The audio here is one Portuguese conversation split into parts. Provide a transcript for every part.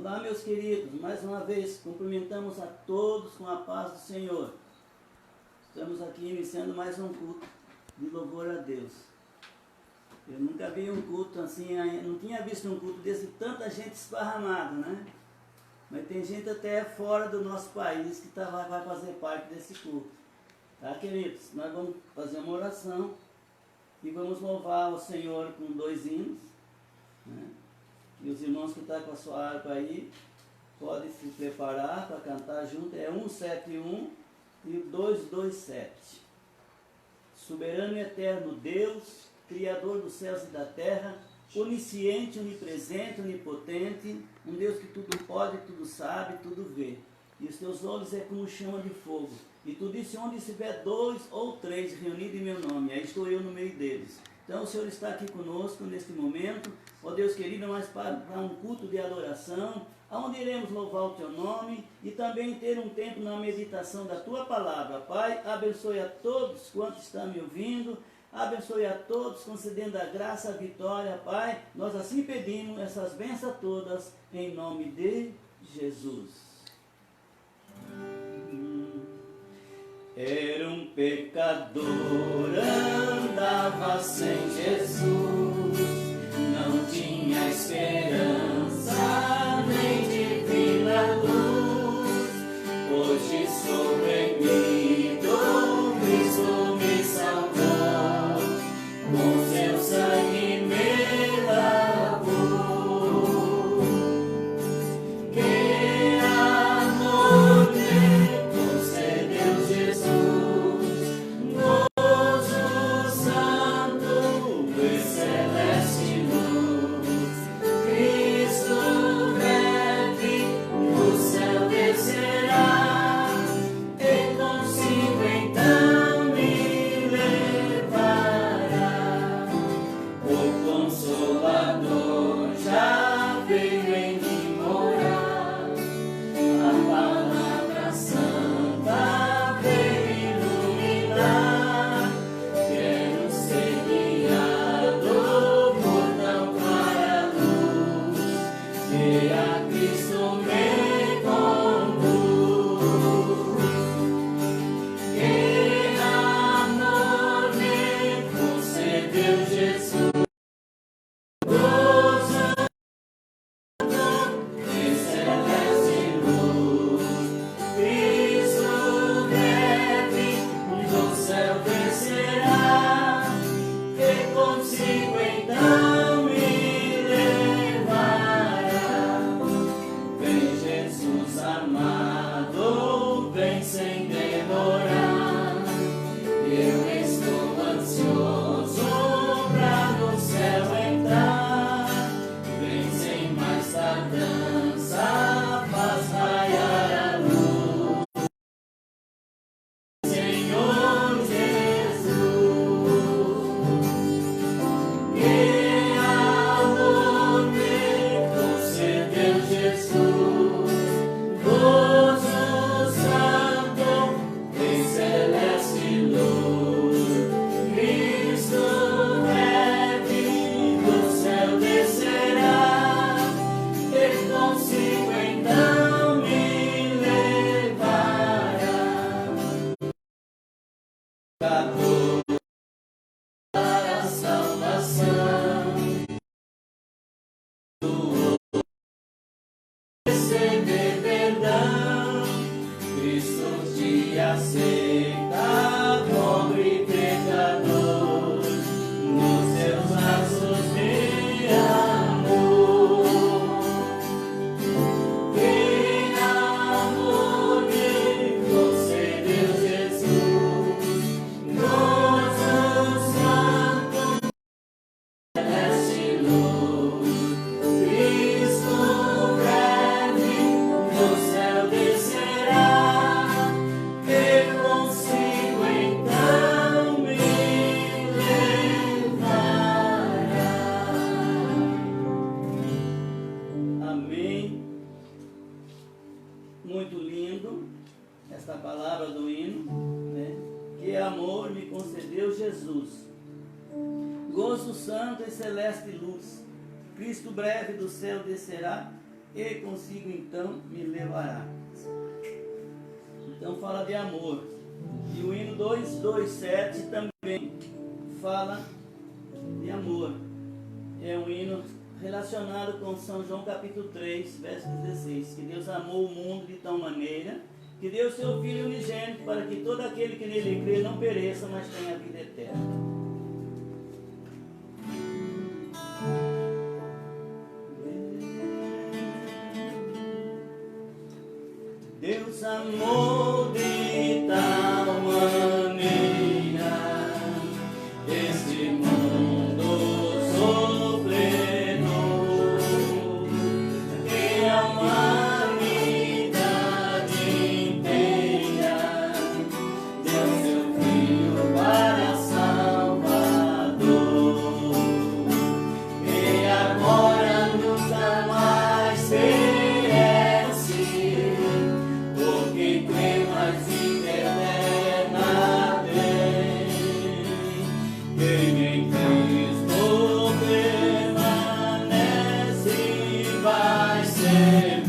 Olá, meus queridos, mais uma vez cumprimentamos a todos com a paz do Senhor. Estamos aqui iniciando mais um culto de louvor a Deus. Eu nunca vi um culto assim, não tinha visto um culto desse, tanta gente esparramada, né? Mas tem gente até fora do nosso país que vai fazer parte desse culto. Tá, queridos? Nós vamos fazer uma oração e vamos louvar o Senhor com 2 hinos, né? E os irmãos que estão com a sua harpa aí, podem se preparar para cantar junto. É 171 e 227. Soberano e eterno Deus, Criador dos céus e da terra, onisciente, onipresente, onipotente, um Deus que tudo pode, tudo sabe, tudo vê. E os teus olhos é como chama de fogo. E tu disse, onde estiver 2 ou 3 reunidos em meu nome, aí estou eu no meio deles. Então o Senhor está aqui conosco neste momento, ó Deus querido, mas para um culto de adoração, onde iremos louvar o Teu nome e também ter um tempo na meditação da Tua palavra. Pai, abençoe a todos quantos estão me ouvindo, abençoe a todos, concedendo a graça, a vitória, Pai. Nós assim pedimos essas bênçãos todas, em nome de Jesus. Era um pecador, andava sem Jesus, não tinha esperança, nem divina luz. Hoje sou remido, Cristo me salvou, com seu sangue me lavou. Que amor me concedeu Jesus, gozo santo e celeste luz. Cristo breve do céu descerá, e consigo então me levará. O Consolador já veio em mim morar, a palavra santa veio iluminar. Quero ser guiado por tão clara luz, que a Cristo me conduz. Que amor me concedeu Jesus, gozo e celeste luz. Cristo breve do céu descerá, e consigo então me levará. Vem Jesus amado, vem sem demorar. Eu estou ansioso pra no céu entrar. Vem sem mais tardança, faz raiar a luz. Senhor Jesus, que amor me concedeu Jesus, gozo santo e celeste luz. Cristo breve do céu descerá, e consigo então me levará. Pecador para a salvação, receber perdão. Cristo te aceita, pobre pecador, nos seus braços de amor. Que amor me concedeu Jesus, gozo santo, celeste luz. Cristo breve do céu descerá, e consigo então me levará. Amém. Muito lindo esta palavra do hino, né? Que amor me concedeu Jesus, gozo santo e celeste luz. Cristo breve do céu descerá, e consigo então me levará. Então fala de amor. E o hino 227 também fala de amor. É um hino relacionado com São João capítulo 3, verso 16. Que Deus amou o mundo de tal maneira que deu seu Filho unigênito para que todo aquele que nele crê não pereça, mas tenha a vida eterna. Deus amou de tal maneira este mundo sofredor, que a humanidade inteira deu seu Filho para Salvador, e agora nunca mais perece, porque crê mais vida eterna tem. Quem em Cristo permanece vai ser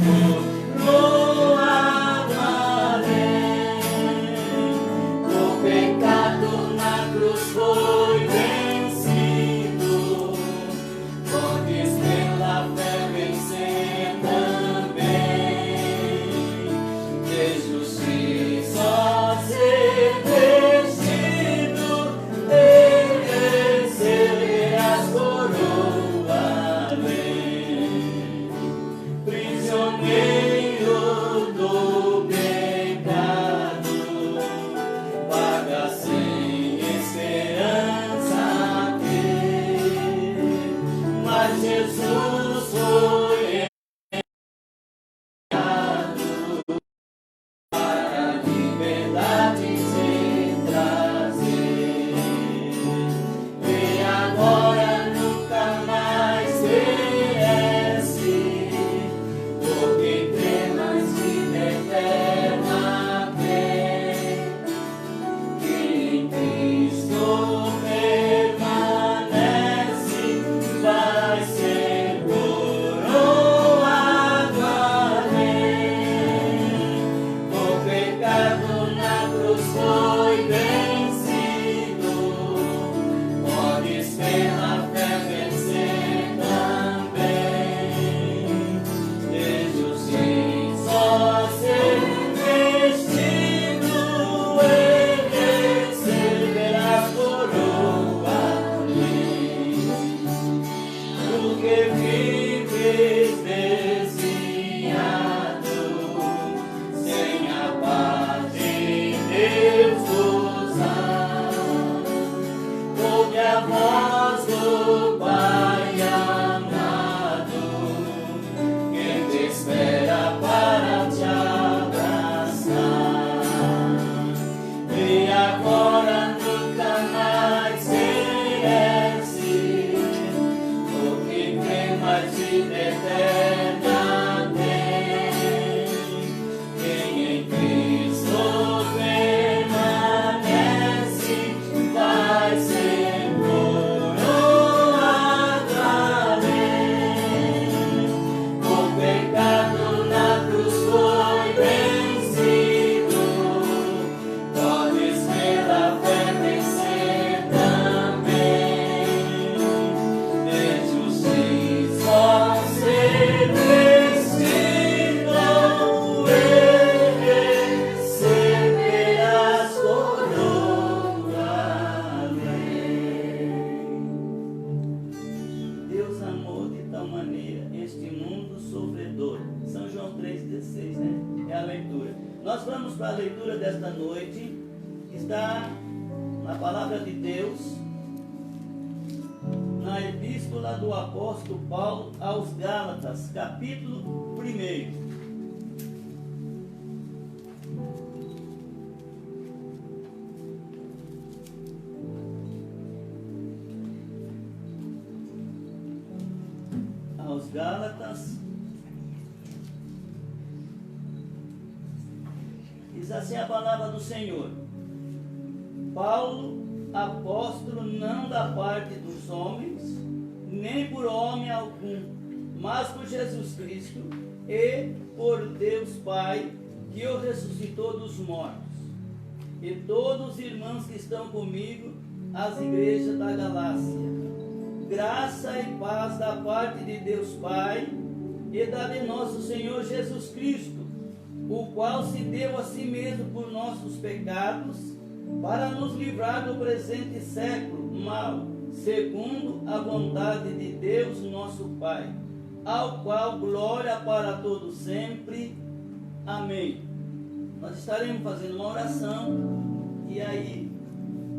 coroado além. O pecado na cruz foi vencido, podes pela fé vencer também. De justiça ser vestido e receberás coroa além. Prisioneiro do pecado, vaga sem esperança ter, mas Jesus foi para a liberdade te trazer, e agora nunca mais perece, porque crê mais vida eterna tem. Que em Cristo permanece vai ser coroado além. O pecado na cruz foi vencido, podes pela fé vencer também. De justiça ser vestido e receberás coroa além. Porque vives desviado, sem a paz de Deus gozar. Ouve a voz do Pai amado, que te espera para te abraçar. E agora nunca mais perece, porque crê mais vida eterna tem. Quem em Cristo permanece vai ser coroado além. O pecado na cruz foi vencido, podes pela fé vencer também. De justiça ser vestido e receberás coroa além. Deus amou de tal maneira este mundo sofredor. São João 3,16, né? É a leitura. Nós vamos para a leitura desta noite, que está na palavra de Deus, na epístola do apóstolo Paulo aos Gálatas, capítulo 1. Aos Gálatas, diz assim a palavra do Senhor: Paulo, apóstolo, não da parte dos homens, nem por homem algum, mas por Jesus Cristo e por Deus Pai, que o ressuscitou dos mortos. E todos os irmãos que estão comigo, as igrejas da Galácia. Graça e paz da parte de Deus Pai e da de nosso Senhor Jesus Cristo, o qual se deu a si mesmo por nossos pecados, para nos livrar do presente século mal, segundo a vontade de Deus nosso Pai, ao qual glória para todos sempre. Amém. Nós estaremos fazendo uma oração, e aí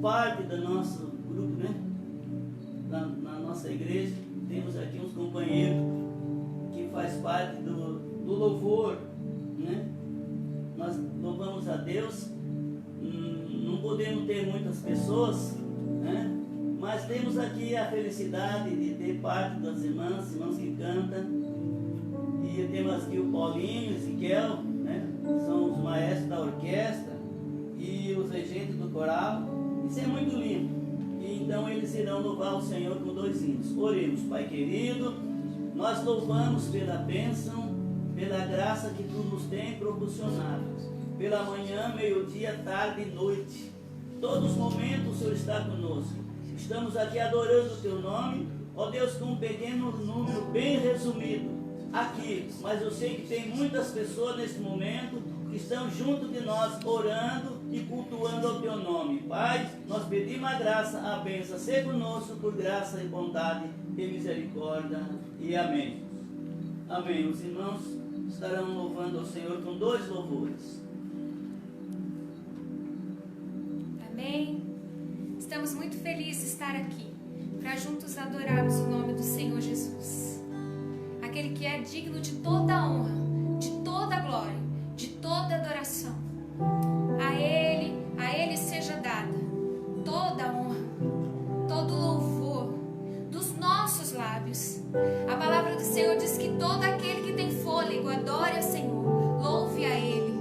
parte do nosso grupo, né? Na nossa igreja, temos aqui uns companheiros que faz parte do louvor, né? Nós louvamos a Deus. Não podemos ter muitas pessoas, né? Mas temos aqui a felicidade de ter parte das irmãs que cantam. E temos aqui o Paulinho e o Ezequiel, né? São os maestros da orquestra e os regentes do coral. Isso é muito lindo. E então eles irão louvar o Senhor com 2 hinos. Oremos. Pai querido, nós louvamos pela bênção, pela graça que Tu nos tem proporcionado, pela manhã, meio-dia, tarde e noite. Todos os momentos o Senhor está conosco. Estamos aqui adorando o Teu nome, ó Deus, com um pequeno número bem resumido aqui, mas eu sei que tem muitas pessoas nesse momento que estão junto de nós, orando e cultuando o Teu nome. Pai, nós pedimos a graça, a bênção, seja conosco por graça e bondade e misericórdia, e amém. Amém. Os irmãos estarão louvando ao Senhor com 2 louvores. Amém. Estamos muito felizes de estar aqui para juntos adorarmos o nome do Senhor Jesus, aquele que é digno de toda a honra, de toda a glória, de toda a adoração. A Ele seja dada toda a honra, todo o louvor dos nossos lábios. A palavra do Senhor diz que todo aquele que tem fôlego adore ao Senhor, louve a Ele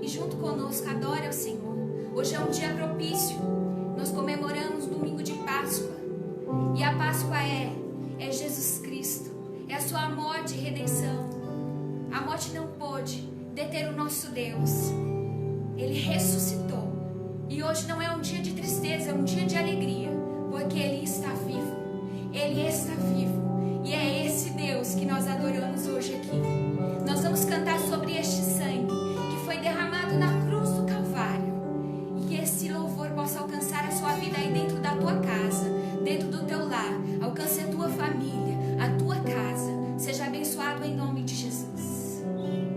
e junto conosco adore ao Senhor. Hoje é um dia propício, nós comemoramos o domingo de Páscoa, e a Páscoa é Jesus Cristo, é a sua morte e redenção. A morte não pôde deter o nosso Deus, Ele ressuscitou, e hoje não é um dia de tristeza, é um dia de alegria, porque Ele está vivo, Ele está vivo, e é esse Deus que nós adoramos hoje aqui. Nós vamos cantar sobre este sangue que foi derramado na cruz do Calvário, e que esse louvor possa alcançar a sua vida aí dentro da tua casa, dentro do teu lar, alcance a tua família, a tua casa. Seja abençoado em nome de Jesus. Aleluia.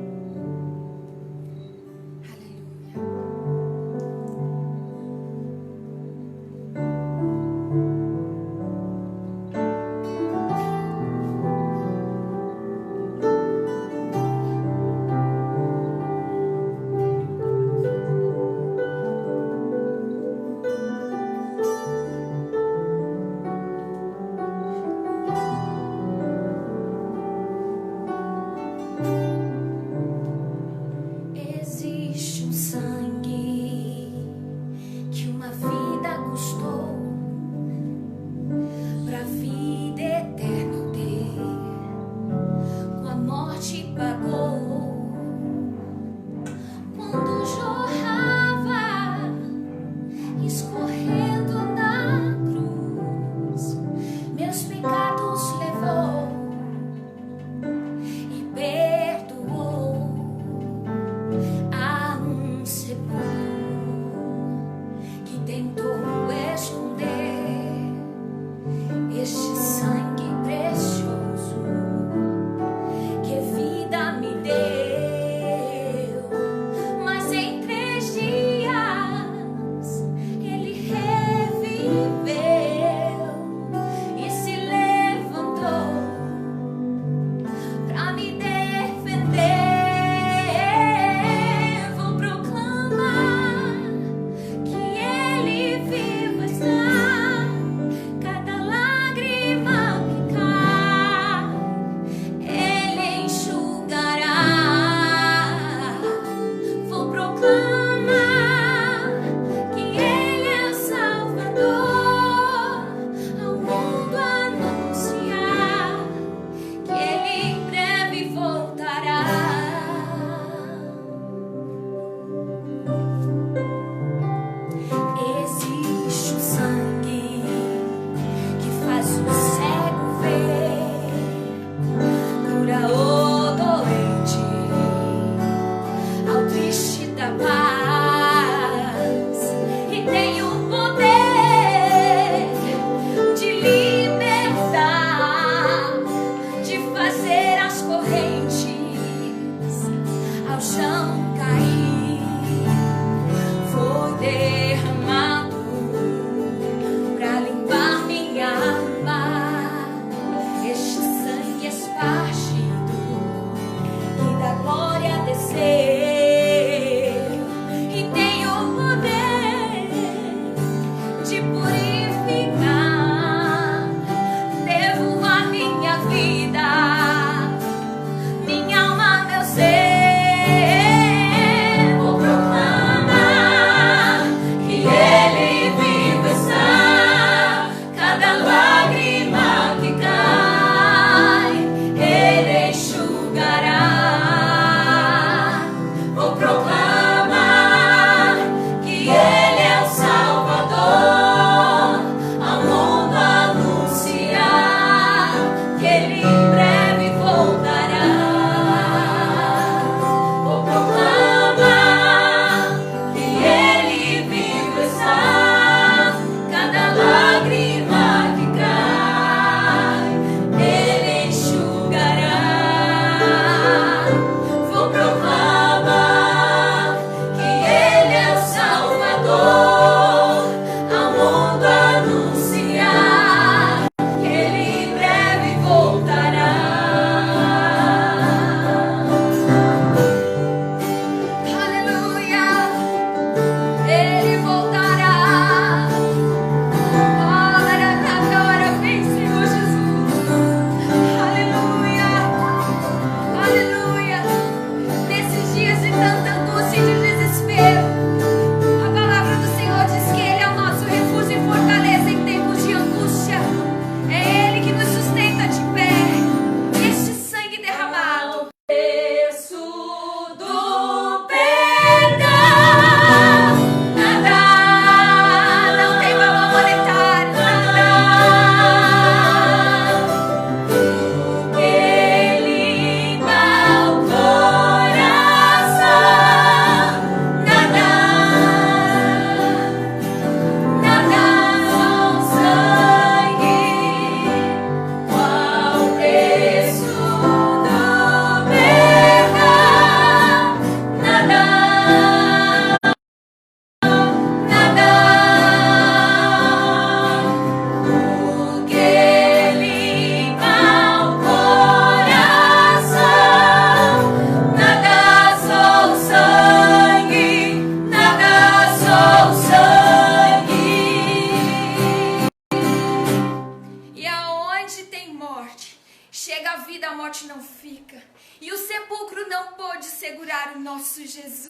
Chega a vida, a morte não fica. E o sepulcro não pôde segurar o nosso Jesus.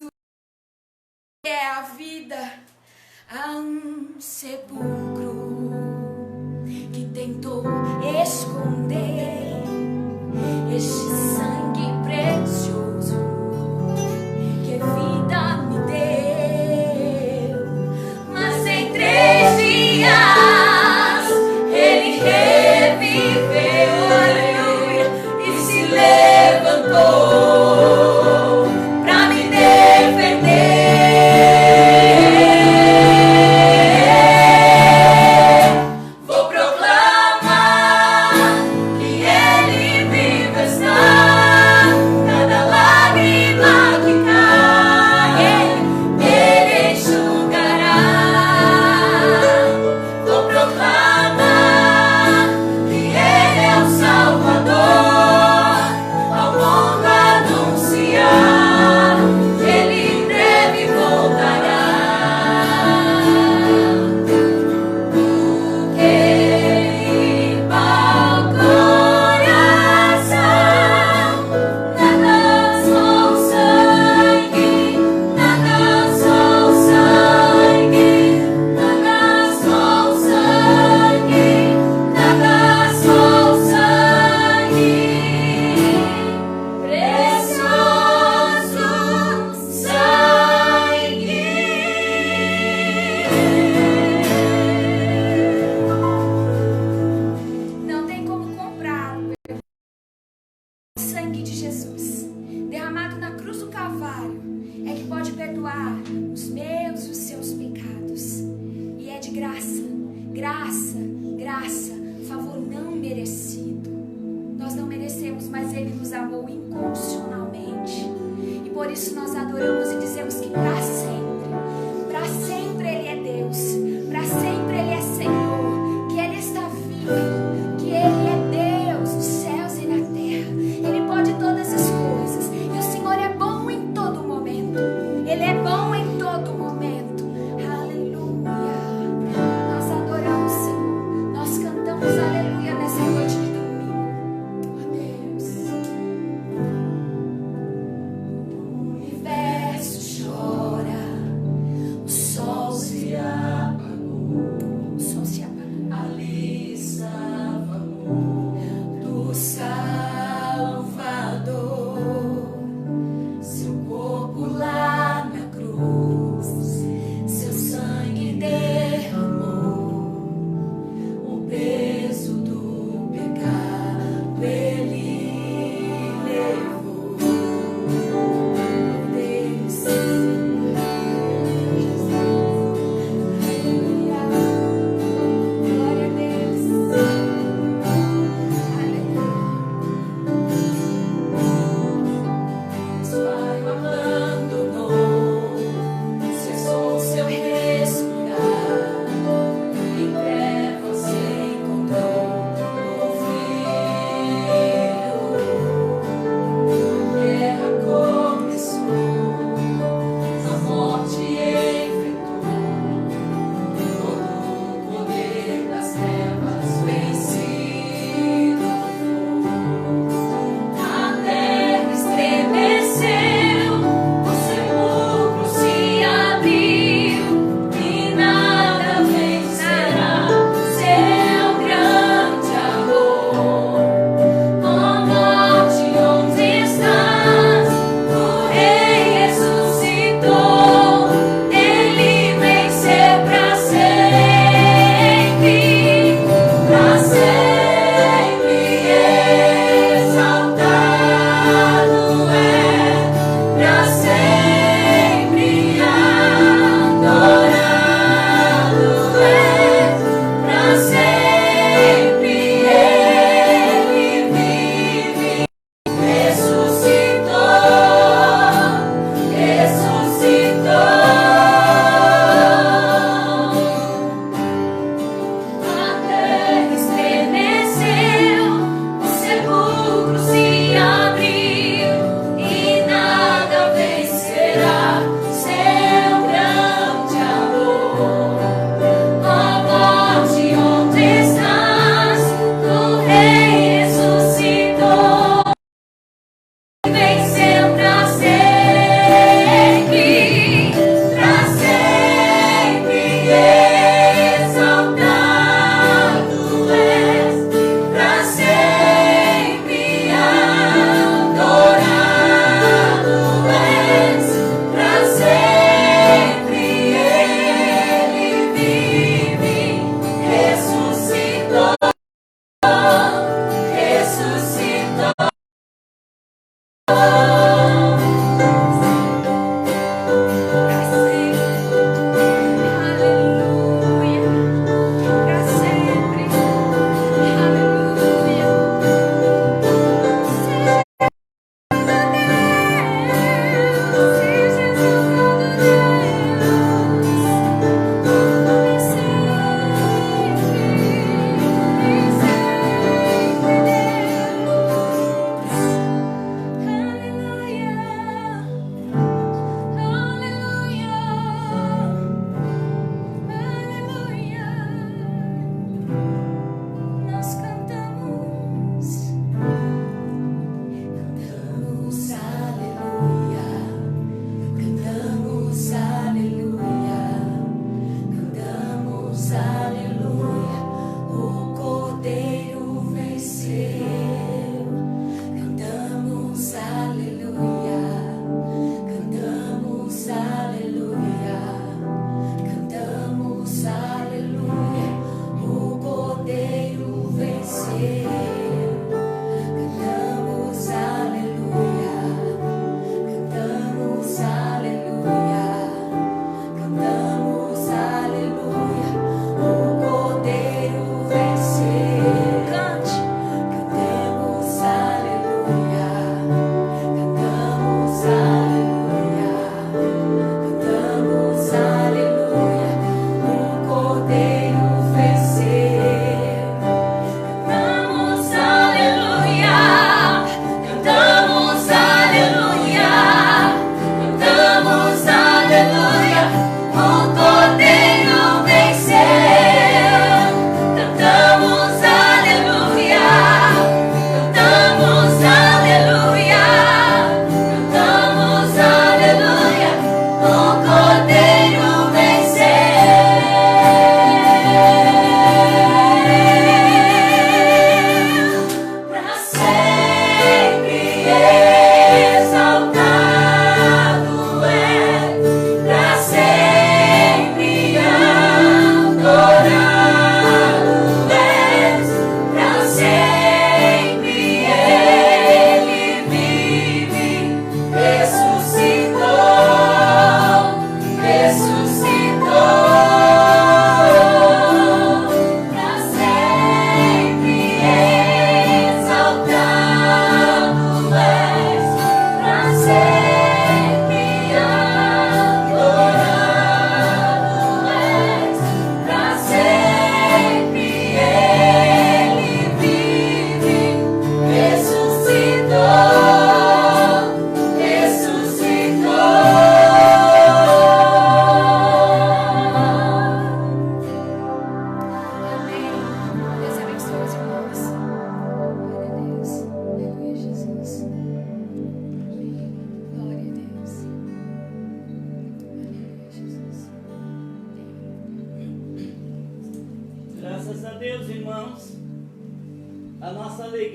É a vida. Há um sepulcro que tentou esconder este sangue precioso que vida me deu. Mas em 3 dias ele reviveu, aleluia, e se levantou pra me defender. Vou proclamar que ele vivo está. Cada lágrima que cai, ele enxugará. Vou proclamar que ele é o Salvador, ao mundo anunciar que ele em breve voltará. Queima o coração, nada só o sangue, nada só o sangue, nada só o sangue, nada só o sangue, precioso sangue. Não tem como comprar o sangue de Jesus derramado na cruz do Calvário. É que pode perdoar os meus e os seus pecados. E é de graça, graça, graça, favor não merecido. Nós não merecemos, mas Ele nos amou incondicionalmente. E por isso nós adoramos e dizemos que para sempre Ele é Deus, para sempre Ele é Senhor, que Ele está vivo, que Ele é Deus nos céus e na terra. Ele pode todas as coisas, e o Senhor é bom em todo momento. Ele é bom em todo momento. Aleluia. Nós adoramos, Senhor. Nós cantamos aleluia nessa noite de domingo. Ó Deus. O universo chora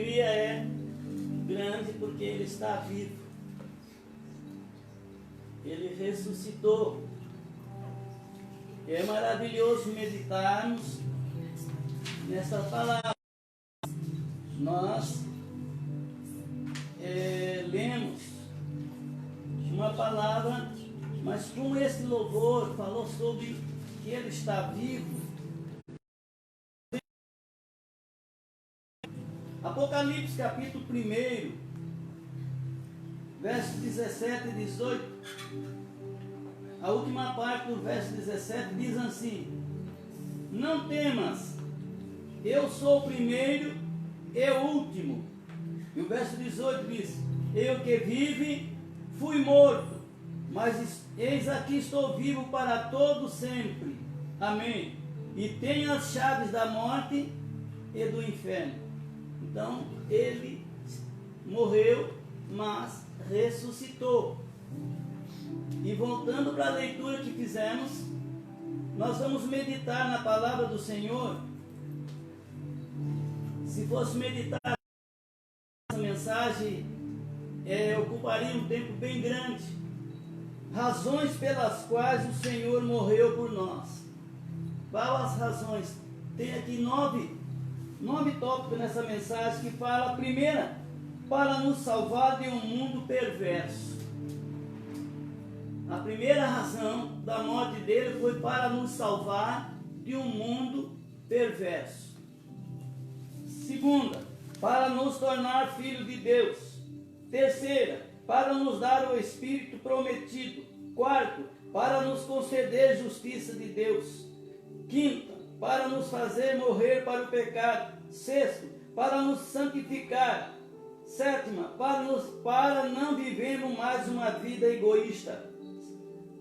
alegria é grande porque Ele está vivo. Ele ressuscitou. É maravilhoso meditarmos nessa palavra. Nós lemos uma palavra, mas com esse louvor falou sobre que Ele está vivo. Apocalipse capítulo 1, versos 17 e 18, a última parte do verso 17 diz assim: não temas, eu sou o primeiro e o último. E o verso 18 diz: eu que vive, fui morto, mas eis aqui estou vivo para todo sempre. Amém. E tenho as chaves da morte e do inferno. Então, Ele morreu, mas ressuscitou. E voltando para a leitura que fizemos, nós vamos meditar na palavra do Senhor. Se fosse meditar essa mensagem, ocuparia um tempo bem grande. Razões pelas quais o Senhor morreu por nós. Qual as razões? Tem aqui nove tópicos nessa mensagem que fala. A primeira, para nos salvar de um mundo perverso. A primeira razão da morte dele foi para nos salvar de um mundo perverso. Segunda, para nos tornar filhos de Deus. Terceira, para nos dar o Espírito prometido. Quarto, para nos conceder justiça de Deus. Quinta, para nos fazer morrer para o pecado. Sexto, para nos santificar. Sétima, para não vivermos mais uma vida egoísta.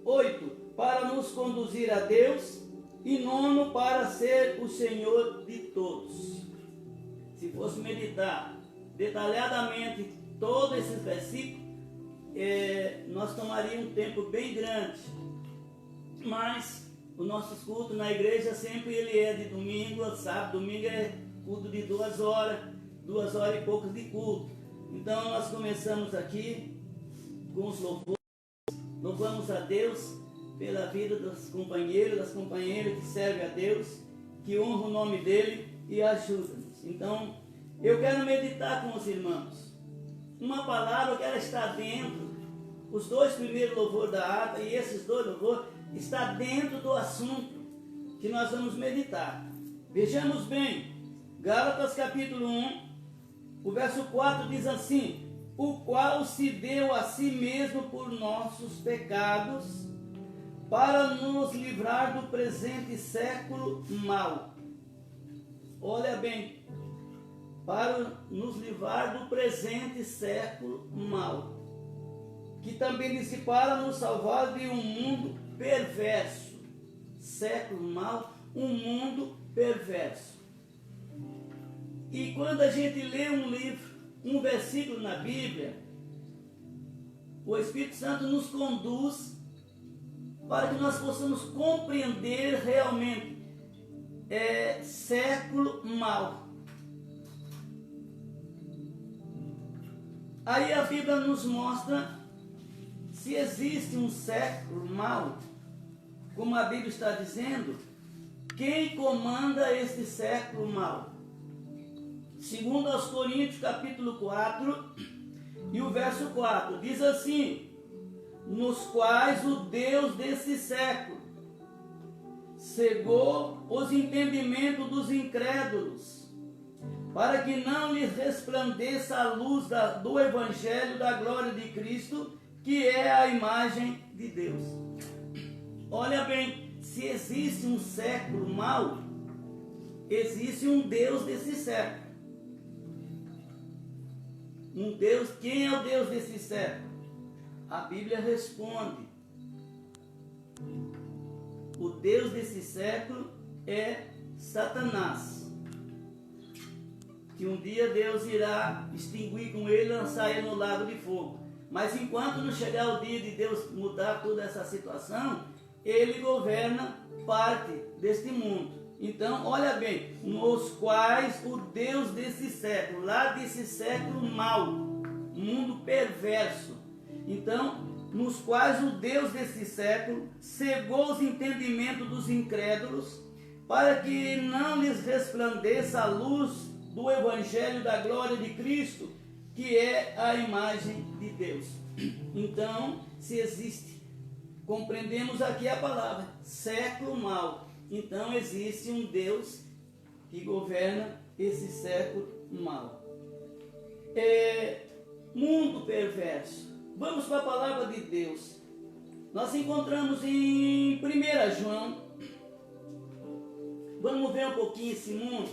Oito, para nos conduzir a Deus. E nono, para ser o Senhor de todos. Se fosse meditar detalhadamente todos esses versículos, nós tomaríamos um tempo bem grande. Mas o nosso culto na igreja sempre ele é de domingo a sábado. Domingo é culto de 2 horas, 2 horas e poucas de culto. Então nós começamos aqui com os louvores. Louvamos a Deus pela vida dos companheiros, das companheiras que servem a Deus, que honram o nome dele e ajudam-nos. Então, eu quero meditar com os irmãos uma palavra que ela está dentro. Os 2 primeiros louvores da ata e esses 2 louvores está dentro do assunto que nós vamos meditar. Vejamos bem, Gálatas capítulo 1, o verso 4 diz assim: o qual se deu a si mesmo por nossos pecados, para nos livrar do presente século mau. Olha bem, para nos livrar do presente século mau, que também disse para nos salvar de um mundo perverso. Século mau, um mundo perverso. E quando a gente lê um livro, um versículo na Bíblia, o Espírito Santo nos conduz para que nós possamos compreender realmente século mau. Aí a Bíblia nos mostra se existe um século mau, como a Bíblia está dizendo, quem comanda este século mau? Segundo aos Coríntios capítulo 4 e o verso 4, diz assim: nos quais o Deus desse século cegou os entendimentos dos incrédulos, para que não lhes resplandeça a luz do Evangelho da glória de Cristo, que é a imagem de Deus. Olha bem, se existe um século mau, existe um Deus desse século. Um Deus, quem é o Deus desse século? A Bíblia responde: o Deus desse século é Satanás, que um dia Deus irá extinguir com ele e lançar ele no lago de fogo. Mas enquanto não chegar o dia de Deus mudar toda essa situação, ele governa parte deste mundo. Então, olha bem, nos quais o Deus desse século, lá desse século mau, mundo perverso. Então, nos quais o Deus desse século cegou os entendimentos dos incrédulos, para que não lhes resplandeça a luz do Evangelho da glória de Cristo, que é a imagem de Deus. Então, se existe, compreendemos aqui a palavra, século mau. Então existe um Deus que governa esse século mau. Mundo perverso. Vamos para a palavra de Deus. Nós encontramos em 1 João. Vamos ver um pouquinho esse mundo.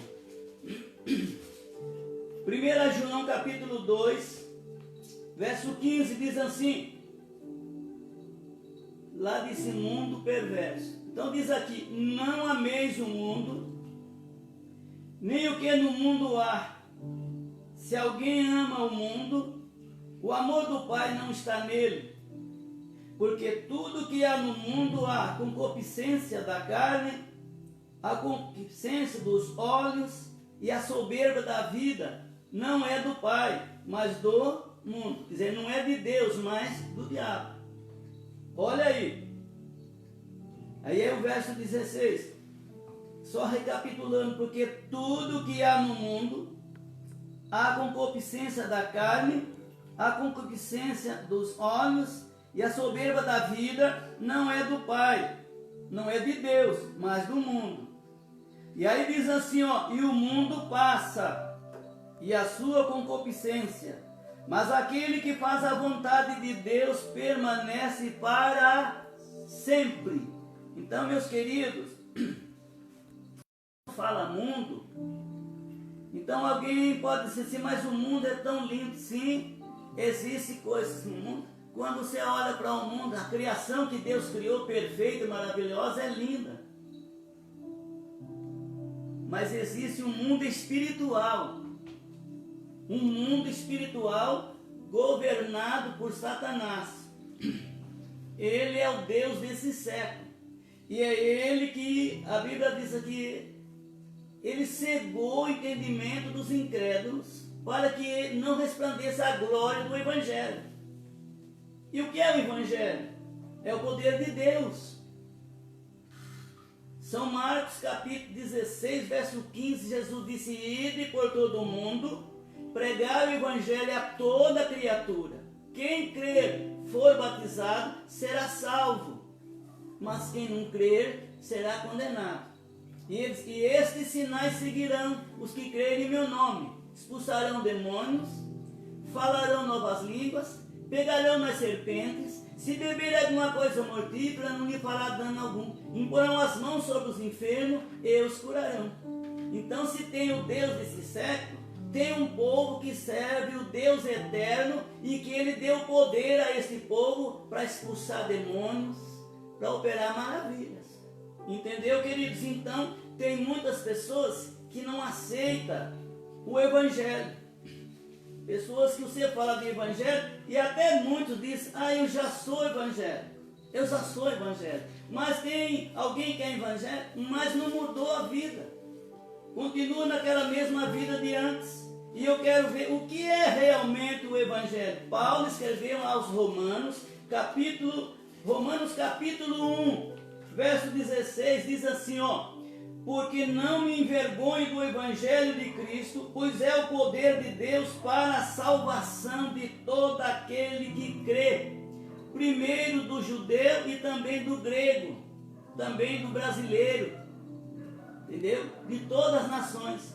1 João capítulo 2, verso 15 diz assim, lá desse mundo perverso. Então diz aqui, não ameis o mundo, nem o que no mundo há. Se alguém ama o mundo, o amor do Pai não está nele. Porque tudo que há no mundo há concupiscência da carne, a concupiscência dos olhos e a soberba da vida, não é do Pai, mas do mundo. Quer dizer, não é de Deus, mas do diabo. Olha aí. Aí é o verso 16, só recapitulando, porque tudo que há no mundo, a concupiscência da carne, a concupiscência dos olhos e a soberba da vida, não é do Pai, não é de Deus, mas do mundo. E aí diz assim, ó, e o mundo passa, e a sua concupiscência, mas aquele que faz a vontade de Deus permanece para sempre. Então, meus queridos, fala mundo, então alguém pode dizer assim, mas o mundo é tão lindo. Sim, existem coisas no mundo. Quando você olha para o mundo, a criação que Deus criou, perfeita e maravilhosa, é linda. Mas existe um mundo espiritual. Um mundo espiritual governado por Satanás. Ele é o Deus desse século. E é ele que, a Bíblia diz aqui, ele cegou o entendimento dos incrédulos para que não resplandeça a glória do Evangelho. E o que é o Evangelho? É o poder de Deus. São Marcos capítulo 16, verso 15, Jesus disse, ide por todo o mundo, pregar o Evangelho a toda criatura. Quem crer, for batizado, será salvo. Mas quem não crer, será condenado. E estes sinais seguirão os que crerem em meu nome. Expulsarão demônios, falarão novas línguas, pegarão nas serpentes, se beberem alguma coisa mortífera, não lhe fará dano algum. Imporão as mãos sobre os enfermos e os curarão. Então, se tem o Deus desse século, tem um povo que serve o Deus eterno e que ele deu poder a esse povo para expulsar demônios, para operar maravilhas. Entendeu, queridos? Então, tem muitas pessoas que não aceitam o Evangelho. Pessoas que você fala de Evangelho e até muitos dizem, eu já sou Evangelho. Eu já sou Evangelho. Mas tem alguém que é Evangelho, mas não mudou a vida. Continua naquela mesma vida de antes. E eu quero ver o que é realmente o Evangelho. Paulo escreveu aos Romanos capítulo 1, verso 16, diz assim, porque não me envergonho do Evangelho de Cristo, pois é o poder de Deus para a salvação de todo aquele que crê, primeiro do judeu e também do grego, também do brasileiro, entendeu? De todas as nações.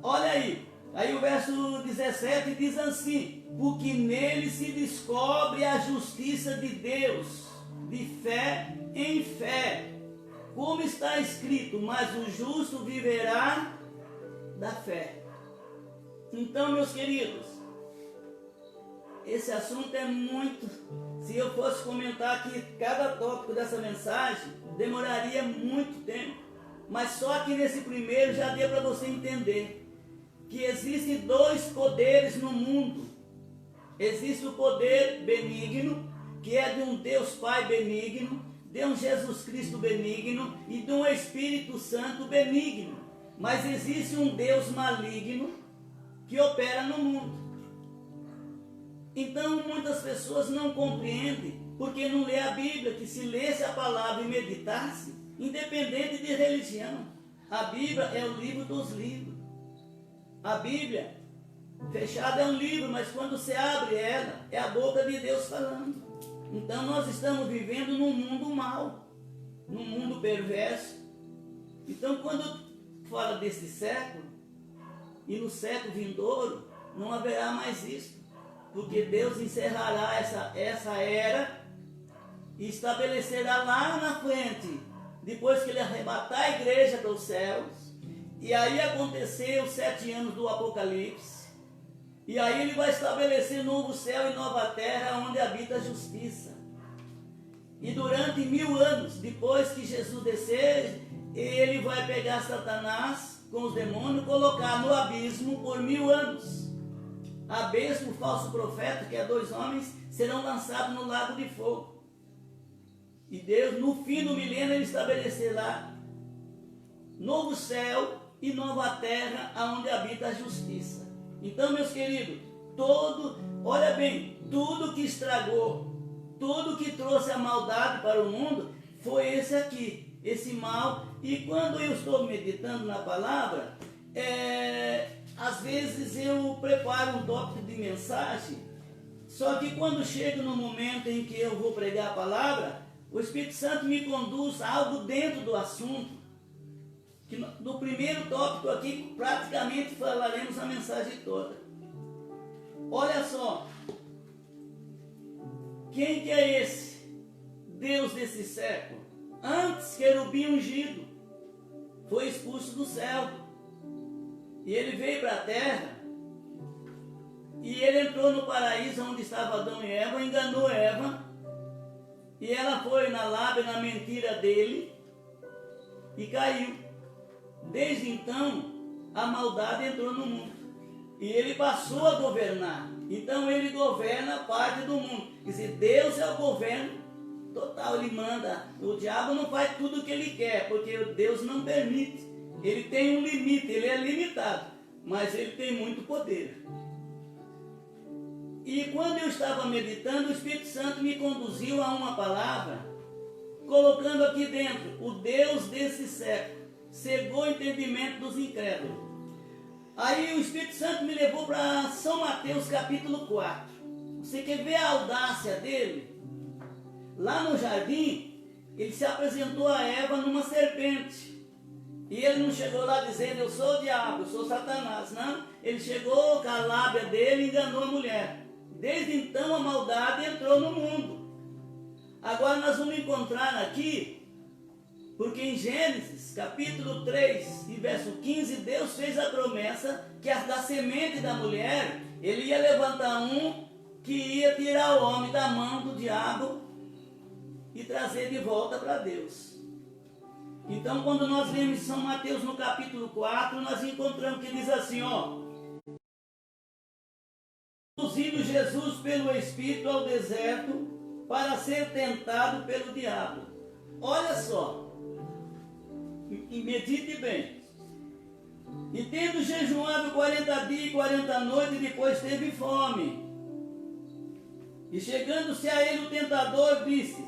Olha aí o verso 17 diz assim, porque nele se descobre a justiça de Deus, de fé em fé, como está escrito, mas o justo viverá da fé. Então, meus queridos, esse assunto é muito, se eu fosse comentar aqui cada tópico dessa mensagem, demoraria muito tempo, mas só aqui nesse primeiro já deu para você entender que existem dois poderes no mundo. Existe o poder benigno, que é de um Deus Pai benigno, de um Jesus Cristo benigno e de um Espírito Santo benigno. Mas existe um Deus maligno que opera no mundo. Então muitas pessoas não compreendem porque não lê a Bíblia, que se lesse a palavra e meditasse, independente de religião. A Bíblia é o livro dos livros. A Bíblia fechada é um livro, mas quando você abre ela, é a boca de Deus falando. Então nós estamos vivendo num mundo mau, num mundo perverso. Então quando fala desse século, e no século vindouro, não haverá mais isso, porque Deus encerrará essa era e estabelecerá lá na frente, depois que Ele arrebatar a igreja para os céus, e aí acontecer os 7 anos do Apocalipse, e aí Ele vai estabelecer novo céu e nova terra, onde habita a justiça. E durante 1000 anos, depois que Jesus descer, Ele vai pegar Satanás com os demônios, colocar no abismo por 1000 anos. A besta, o falso profeta, que é 2 homens, serão lançados no lago de fogo. E Deus, no fim do milênio, Ele estabelecerá novo céu e nova terra, aonde habita a justiça. Então, meus queridos, olha bem, tudo que estragou, tudo que trouxe a maldade para o mundo, foi esse aqui, esse mal. E quando eu estou meditando na palavra, às vezes eu preparo um tópico de mensagem, só que quando chego no momento em que eu vou pregar a palavra, o Espírito Santo me conduz a algo dentro do assunto, que no primeiro tópico aqui, praticamente falaremos a mensagem toda. Olha só, quem que é esse Deus desse século? Antes, querubim ungido, foi expulso do céu, e ele veio para a terra, e ele entrou no paraíso onde estava Adão e Eva, enganou Eva, e ela foi na lábia, na mentira dele, e caiu. Desde então, a maldade entrou no mundo, e ele passou a governar. Então ele governa parte do mundo. Quer dizer, Deus é o governo total, Ele manda. O diabo não faz tudo o que ele quer, porque Deus não permite. Ele tem um limite, ele é limitado, mas ele tem muito poder. E quando eu estava meditando, o Espírito Santo me conduziu a uma palavra, colocando aqui dentro: o Deus desse século cegou o entendimento dos incrédulos. Aí o Espírito Santo me levou para São Mateus capítulo 4. Você quer ver a audácia dele? Lá no jardim, ele se apresentou a Eva numa serpente. E ele não chegou lá dizendo: eu sou o diabo, eu sou Satanás. Não, ele chegou com a lábia dele e enganou a mulher. Desde então a maldade entrou no mundo. Agora nós vamos encontrar aqui, porque em Gênesis capítulo 3 e verso 15, Deus fez a promessa que da semente da mulher, Ele ia levantar um que ia tirar o homem da mão do diabo e trazer de volta para Deus. Então quando nós lemos São Mateus no capítulo 4, nós encontramos que diz assim, conduzindo Jesus pelo Espírito ao deserto para ser tentado pelo diabo. Olha só, e medite bem. E tendo jejuado 40 dias e 40 noites, depois teve fome. E chegando-se a ele o tentador, disse,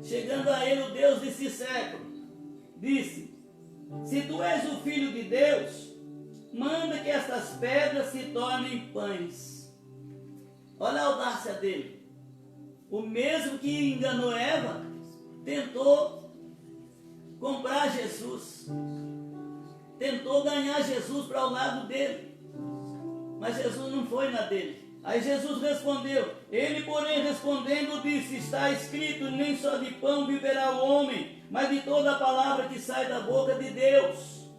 chegando a ele o Deus desse século, disse: se tu és o Filho de Deus, manda que estas pedras se tornem pães. Olha a audácia dele. O mesmo que enganou Eva, tentou comprar Jesus, tentou ganhar Jesus para o lado dele, mas Jesus não foi na dele. Aí Jesus respondeu, ele porém respondendo disse, está escrito, nem só de pão viverá o homem, mas de toda a palavra que sai da boca de Deus.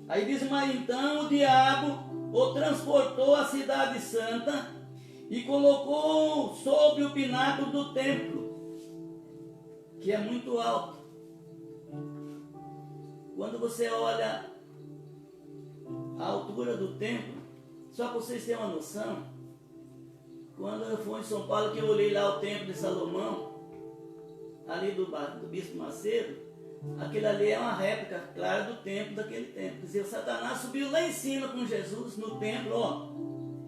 Aí diz, mas então o diabo o transportou à cidade santa e colocou sobre o pináculo do templo, que é muito alto. Quando você olha a altura do templo, só para vocês terem uma noção, quando eu fui em São Paulo, que eu olhei lá o templo de Salomão, ali do Bispo Macedo, aquele ali é uma réplica, claro, do templo daquele templo. Quer dizer, o Satanás subiu lá em cima com Jesus no templo, ó.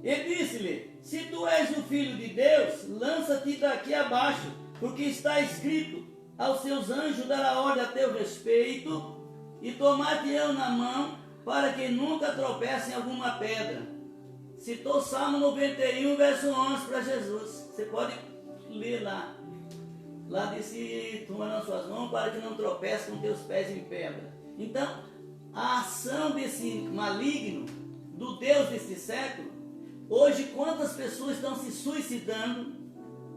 E disse-lhe: se tu és o Filho de Deus, lança-te daqui abaixo, porque está escrito: aos seus anjos dará ordem a teu respeito, e tomar-te-ão na mão, para que nunca tropece em alguma pedra. Citou Salmo 91, verso 11 para Jesus. Você pode ler lá. Lá disse: toma nas suas mãos para que não tropece com teus pés em pedra. Então, a ação desse maligno, do Deus desse século, hoje quantas pessoas estão se suicidando,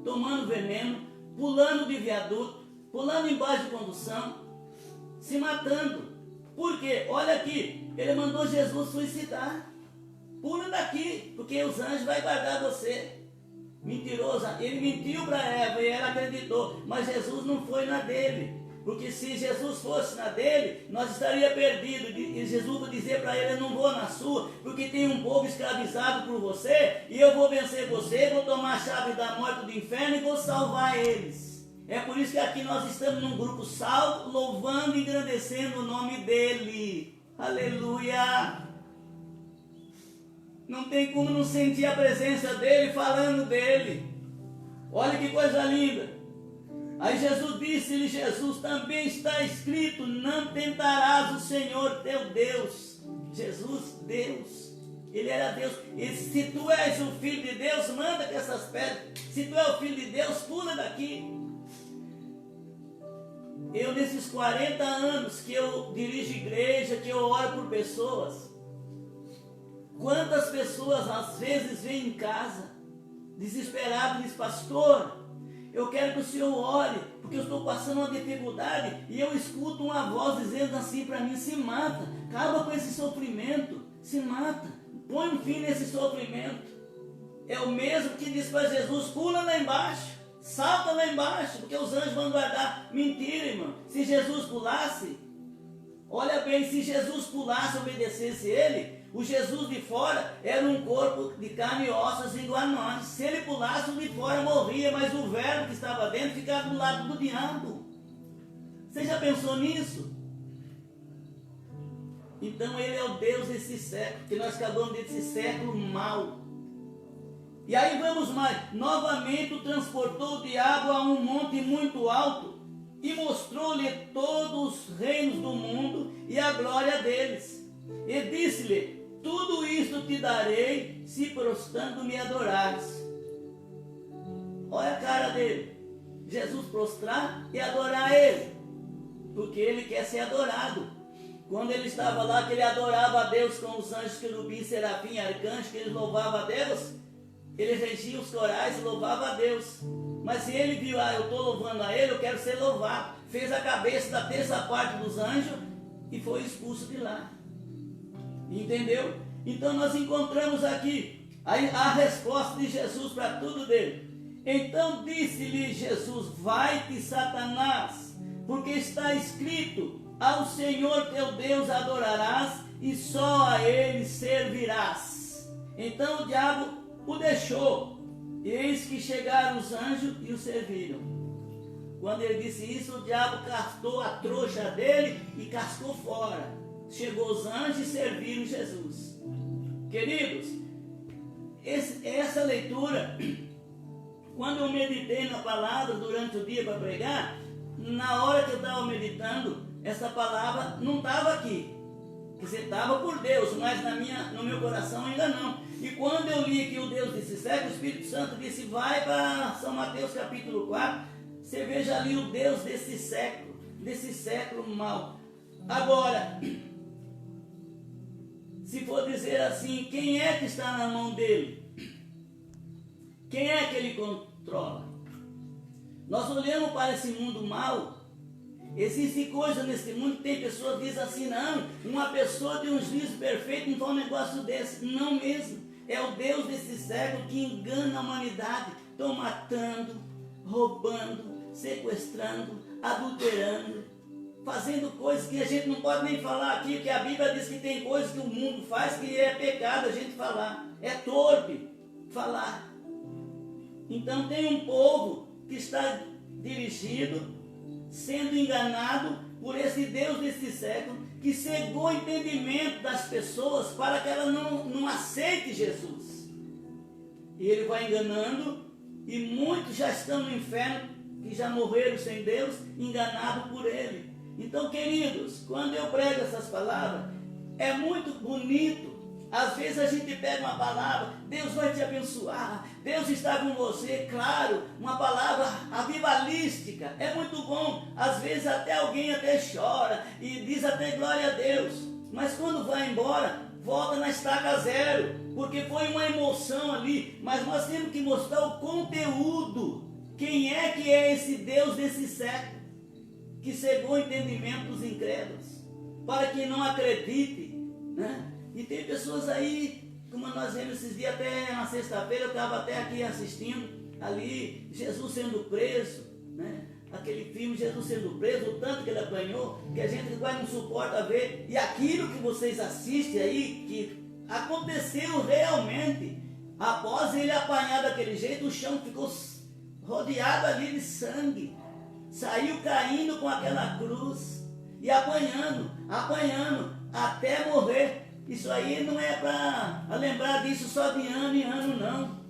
tomando veneno, pulando de viaduto, pulando embaixo de condução, se matando. Por quê? Olha aqui, ele mandou Jesus suicidar. Pula daqui, porque os anjos vão guardar você. Mentiroso, ele mentiu para Eva e ela acreditou, mas Jesus não foi na dele, porque se Jesus fosse na dele, nós estaríamos perdidos. E Jesus vai dizer para ele: eu não vou na sua, porque tem um povo escravizado por você, e eu vou vencer você, vou tomar a chave da morte do inferno e vou salvar eles. É por isso que aqui nós estamos num grupo salvo, louvando e engrandecendo o nome dele. Aleluia! Não tem como não sentir a presença dele, falando dele. Olha que coisa linda. Aí Jesus disse-lhe: Jesus, também está escrito: não tentarás o Senhor teu Deus. Jesus, Deus. Ele era Deus. E se tu és o Filho de Deus, manda que essas pedras. Se tu é o Filho de Deus, pula daqui. Eu, nesses 40 anos que eu dirijo igreja, que eu oro por pessoas, quantas pessoas às vezes vêm em casa, desesperadas, e dizem: pastor, eu quero que o senhor ore, porque eu estou passando uma dificuldade, e eu escuto uma voz dizendo assim para mim: se mata, acaba com esse sofrimento, se mata, põe um fim nesse sofrimento. É o mesmo que diz para Jesus: pula lá embaixo, salta lá embaixo, porque os anjos vão guardar. Mentira, irmão. Se Jesus pulasse, olha bem, se Jesus pulasse, obedecesse ele, o Jesus de fora era um corpo de carne e ossos igual a nós. Se ele pulasse, o de fora morria, mas o verbo que estava dentro ficava do lado do diabo. Você já pensou nisso? Então ele é o Deus desse século, que nós acabamos desse século mau. E aí vamos mais. Novamente o transportou o diabo a um monte muito alto e mostrou-lhe todos os reinos do mundo e a glória deles. E disse-lhe: tudo isto te darei, se prostrando me adorares. Olha a cara dele. Jesus prostrar e adorar ele, porque ele quer ser adorado. Quando ele estava lá, que ele adorava a Deus com os anjos, querubins, serafim, arcanjos, que ele louvava a Deus, ele regia os corais e louvava a Deus. Mas se ele viu: eu estou louvando a ele, eu quero ser louvado, fez a cabeça da terça parte dos anjos e foi expulso de lá. Entendeu? Então nós encontramos aqui a resposta de Jesus para tudo dele. Então disse-lhe Jesus: vai-te, Satanás, porque está escrito: ao Senhor teu Deus adorarás e só a ele servirás. Então o diabo o deixou, e eis que chegaram os anjos e o serviram. Quando ele disse isso, o diabo castou a trouxa dele e cascou fora. Chegou os anjos e serviram Jesus. Queridos, essa leitura, quando eu meditei na palavra durante o dia para pregar, na hora que eu estava meditando, essa palavra não estava aqui. Quer dizer, estava por Deus, mas no meu coração ainda não. E quando eu li que o Deus desse século, o Espírito Santo disse: vai para São Mateus capítulo 4, você veja ali o Deus desse século mau. Agora, se for dizer assim, quem é que está na mão dele? Quem é que ele controla? Nós olhamos para esse mundo mau. Existem coisas nesse mundo que tem pessoas que dizem assim: não, uma pessoa de um juízo perfeito não faz um negócio desse. Não mesmo. É o Deus desse século que engana a humanidade. Estão matando, roubando, sequestrando, adulterando, fazendo coisas que a gente não pode nem falar aqui, porque a Bíblia diz que tem coisas que o mundo faz que é pecado a gente falar. É torpe falar. Então tem um povo que está dirigido sendo enganado por esse Deus desse século, que cegou o entendimento das pessoas para que ela não aceite Jesus. E ele vai enganando, e muitos já estão no inferno, que já morreram sem Deus, enganados por ele. Então, queridos, quando eu prego essas palavras, é muito bonito. Às vezes a gente pega uma palavra, Deus vai te abençoar, Deus está com você, claro, uma palavra avivalística, é muito bom. Às vezes até alguém até chora e diz até glória a Deus, mas quando vai embora, volta na estaca zero, porque foi uma emoção ali. Mas nós temos que mostrar o conteúdo. Quem é que é esse Deus desse século, que cegou o entendimento dos incrédulos, para que não acredite, né? E tem pessoas aí, como nós vemos esses dias, até na sexta-feira, eu estava até aqui assistindo, ali, Jesus sendo preso, né? Aquele filme, Jesus sendo preso, o tanto que ele apanhou, que a gente quase não suporta ver. E aquilo que vocês assistem aí, que aconteceu realmente, após ele apanhar daquele jeito, o chão ficou rodeado ali de sangue, saiu caindo com aquela cruz, e apanhando, até morrer. Isso aí não é para lembrar disso só de ano em ano, não.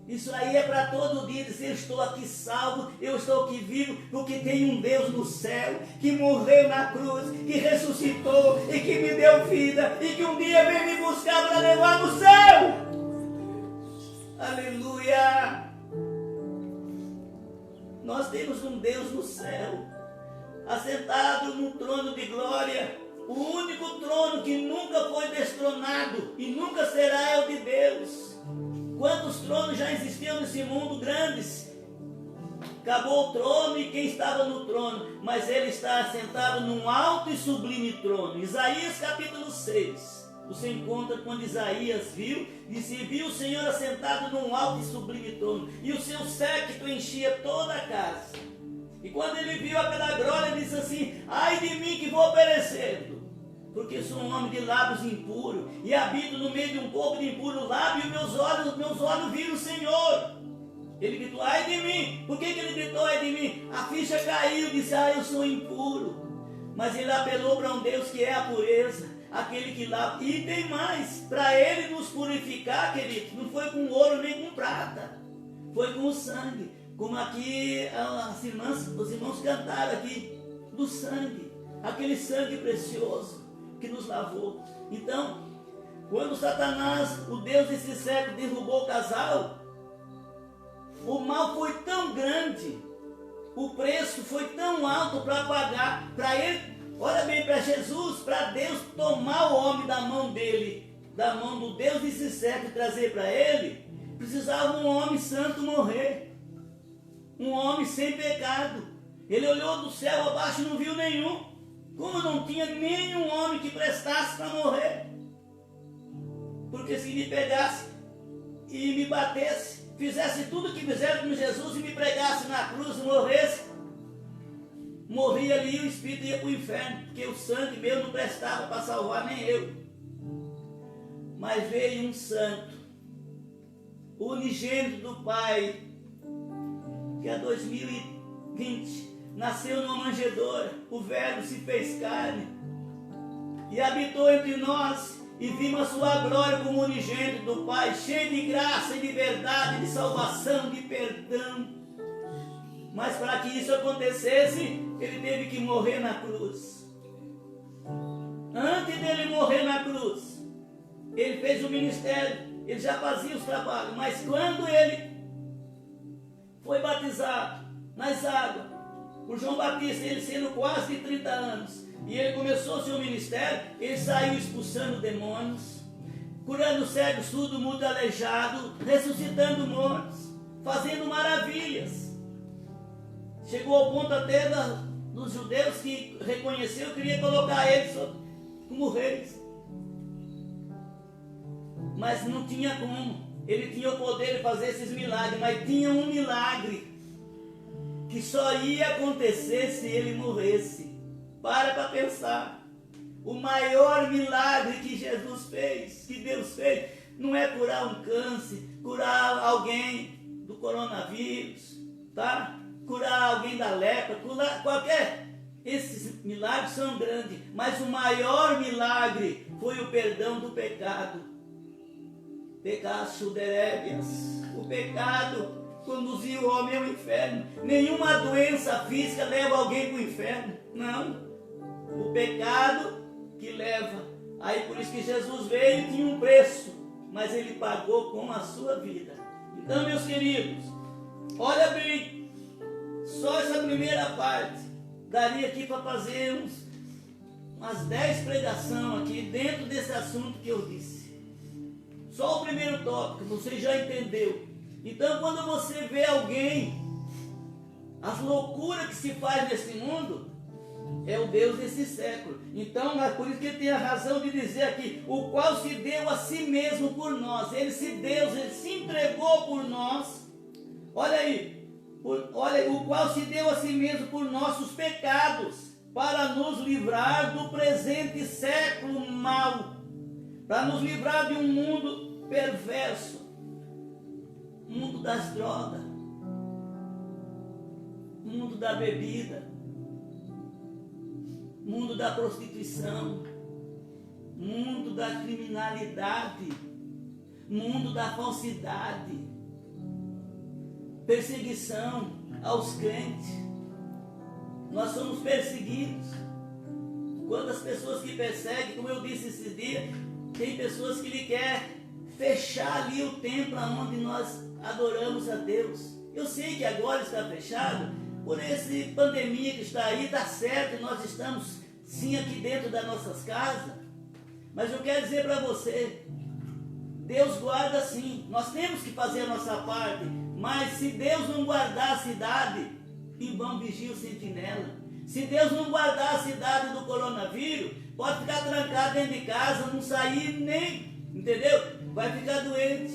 Isso aí é para todo dia dizer: eu estou aqui salvo, eu estou aqui vivo, porque tem um Deus no céu, que morreu na cruz, que ressuscitou e que me deu vida, e que um dia veio me buscar para levar no céu. Aleluia! Nós temos um Deus no céu, assentado no trono de glória. O único trono que nunca foi destronado e nunca será é o de Deus. Quantos tronos já existiam nesse mundo grandes? Acabou o trono e quem estava no trono, mas ele está assentado num alto e sublime trono. Isaías capítulo 6. Você encontra quando Isaías viu, disse: viu o Senhor assentado num alto e sublime trono, e o seu séquito enchia toda a casa. E quando ele viu aquela glória, ele disse assim: ai de mim que vou perecendo, porque sou um homem de lábios impuros, e habito no meio de um povo de impuro lábio, e meus olhos viram o Senhor. Ele gritou: ai de mim. Por que ele gritou ai de mim? A ficha caiu, disse: eu sou impuro. Mas ele apelou para um Deus que é a pureza, aquele que lava. E tem mais, para ele nos purificar, querido, não foi com ouro nem com prata, foi com o sangue. Como aqui os irmãos cantaram aqui, do sangue, aquele sangue precioso que nos lavou. Então, quando Satanás, o Deus desse século, derrubou o casal, o mal foi tão grande, o preço foi tão alto para pagar, para ele, olha bem, para Jesus, para Deus tomar o homem da mão dele, da mão do Deus desse século, e trazer para ele, precisava um homem santo morrer. Um homem sem pecado. Ele olhou do céu abaixo e não viu nenhum. Como não tinha nenhum homem que prestasse para morrer. Porque se me pegasse e me batesse, fizesse tudo o que fizeram com Jesus e me pregasse na cruz e morresse, morria ali e o espírito ia para o inferno, porque o sangue meu não prestava para salvar nem eu. Mas veio um santo, o unigênito do Pai, que a 2020 nasceu numa manjedoura, o Verbo se fez carne e habitou entre nós, e vimos a sua glória como unigênito do Pai, cheio de graça e de verdade, de salvação, de perdão. Mas para que isso acontecesse, ele teve que morrer na cruz. Antes dele morrer na cruz, ele fez o ministério, ele já fazia os trabalhos, mas quando ele foi batizado nas águas por João Batista, ele sendo quase de 30 anos, e ele começou o seu ministério, ele saiu expulsando demônios, curando cegos, surdo, mudo, aleijado, ressuscitando mortos, fazendo maravilhas. Chegou ao ponto até dos judeus que reconheceu, queria colocar eles como reis, mas não tinha como. Ele tinha o poder de fazer esses milagres, mas tinha um milagre que só ia acontecer se ele morresse. Para pensar. O maior milagre que Jesus fez, que Deus fez, não é curar um câncer, curar alguém do coronavírus, tá? curar alguém da lepra, curar qualquer... Esses milagres são grandes, mas o maior milagre foi o perdão do pecado. Pecado suderébias. O pecado conduziu o homem ao inferno. Nenhuma doença física leva alguém para o inferno. Não. O pecado que leva. Aí por isso que Jesus veio e tinha um preço, mas ele pagou com a sua vida. Então, meus queridos, olha bem, só essa primeira parte daria aqui para fazer umas 10 pregações aqui dentro desse assunto que eu disse. Só o primeiro tópico, você já entendeu. Então, quando você vê alguém, as loucuras que se faz nesse mundo, é o Deus desse século. Então, é por isso que ele tem a razão de dizer aqui, o qual se deu a si mesmo por nós. Ele se deu, ele se entregou por nós. Olha aí, o qual se deu a si mesmo por nossos pecados, para nos livrar do presente século mau, para nos livrar de um mundo perverso, mundo das drogas, mundo da bebida, mundo da prostituição, mundo da criminalidade, mundo da falsidade, perseguição aos crentes. Nós somos perseguidos. Quantas pessoas que perseguem, como eu disse esses dias, tem pessoas que lhe querem fechar ali o templo onde nós adoramos a Deus. Eu sei que agora está fechado, por essa pandemia que está aí, está certo, nós estamos sim aqui dentro das nossas casas, mas eu quero dizer para você, Deus guarda sim, nós temos que fazer a nossa parte, mas se Deus não guardar a cidade, em vão vigia o sentinela. Se Deus não guardar a cidade do coronavírus, pode ficar trancado dentro de casa, não sair nem, entendeu? Vai ficar doente.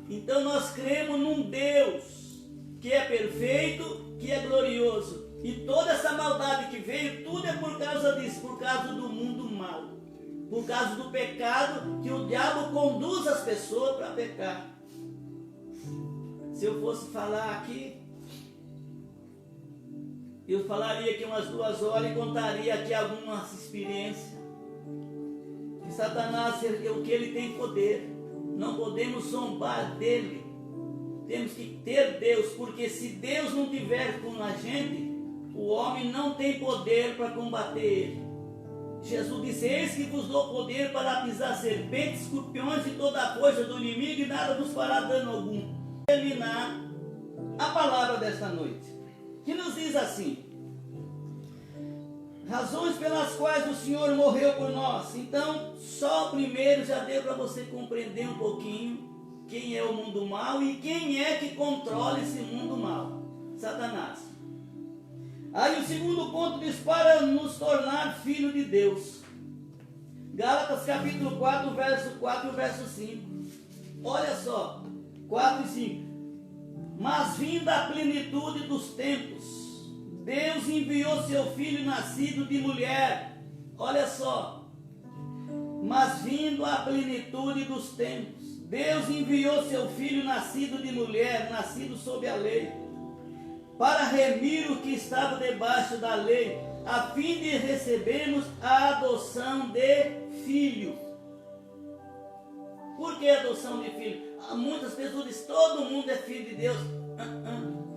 Então nós cremos num Deus que é perfeito, que é glorioso. E toda essa maldade que veio, tudo é por causa disso, por causa do mundo mau. Por causa do pecado, que o diabo conduz as pessoas para pecar. Se eu fosse falar aqui, eu falaria aqui umas 2 horas e contaria aqui algumas experiências. Que Satanás, o que ele tem poder, não podemos zombar dele. Temos que ter Deus, porque se Deus não tiver com a gente, o homem não tem poder para combater ele. Jesus disse, eis que vos dou poder para pisar serpentes, escorpiões e toda a força do inimigo e nada vos fará dano algum. Terminar a palavra desta noite, que nos diz assim, razões pelas quais o Senhor morreu por nós. Então, só o primeiro já deu para você compreender um pouquinho quem é o mundo mau e quem é que controla esse mundo mau. Satanás. Aí o segundo ponto diz, para nos tornar filho de Deus. Gálatas capítulo 4, verso 4 e verso 5. Olha só, 4 e 5. Mas vinda a plenitude dos tempos, Deus enviou seu filho nascido de mulher. Olha só. Mas vindo a plenitude dos tempos, Deus enviou seu filho nascido de mulher, nascido sob a lei, para remir o que estava debaixo da lei, a fim de recebermos a adoção de filho. Por que adoção de filho? Muitas pessoas dizem, todo mundo é filho de Deus.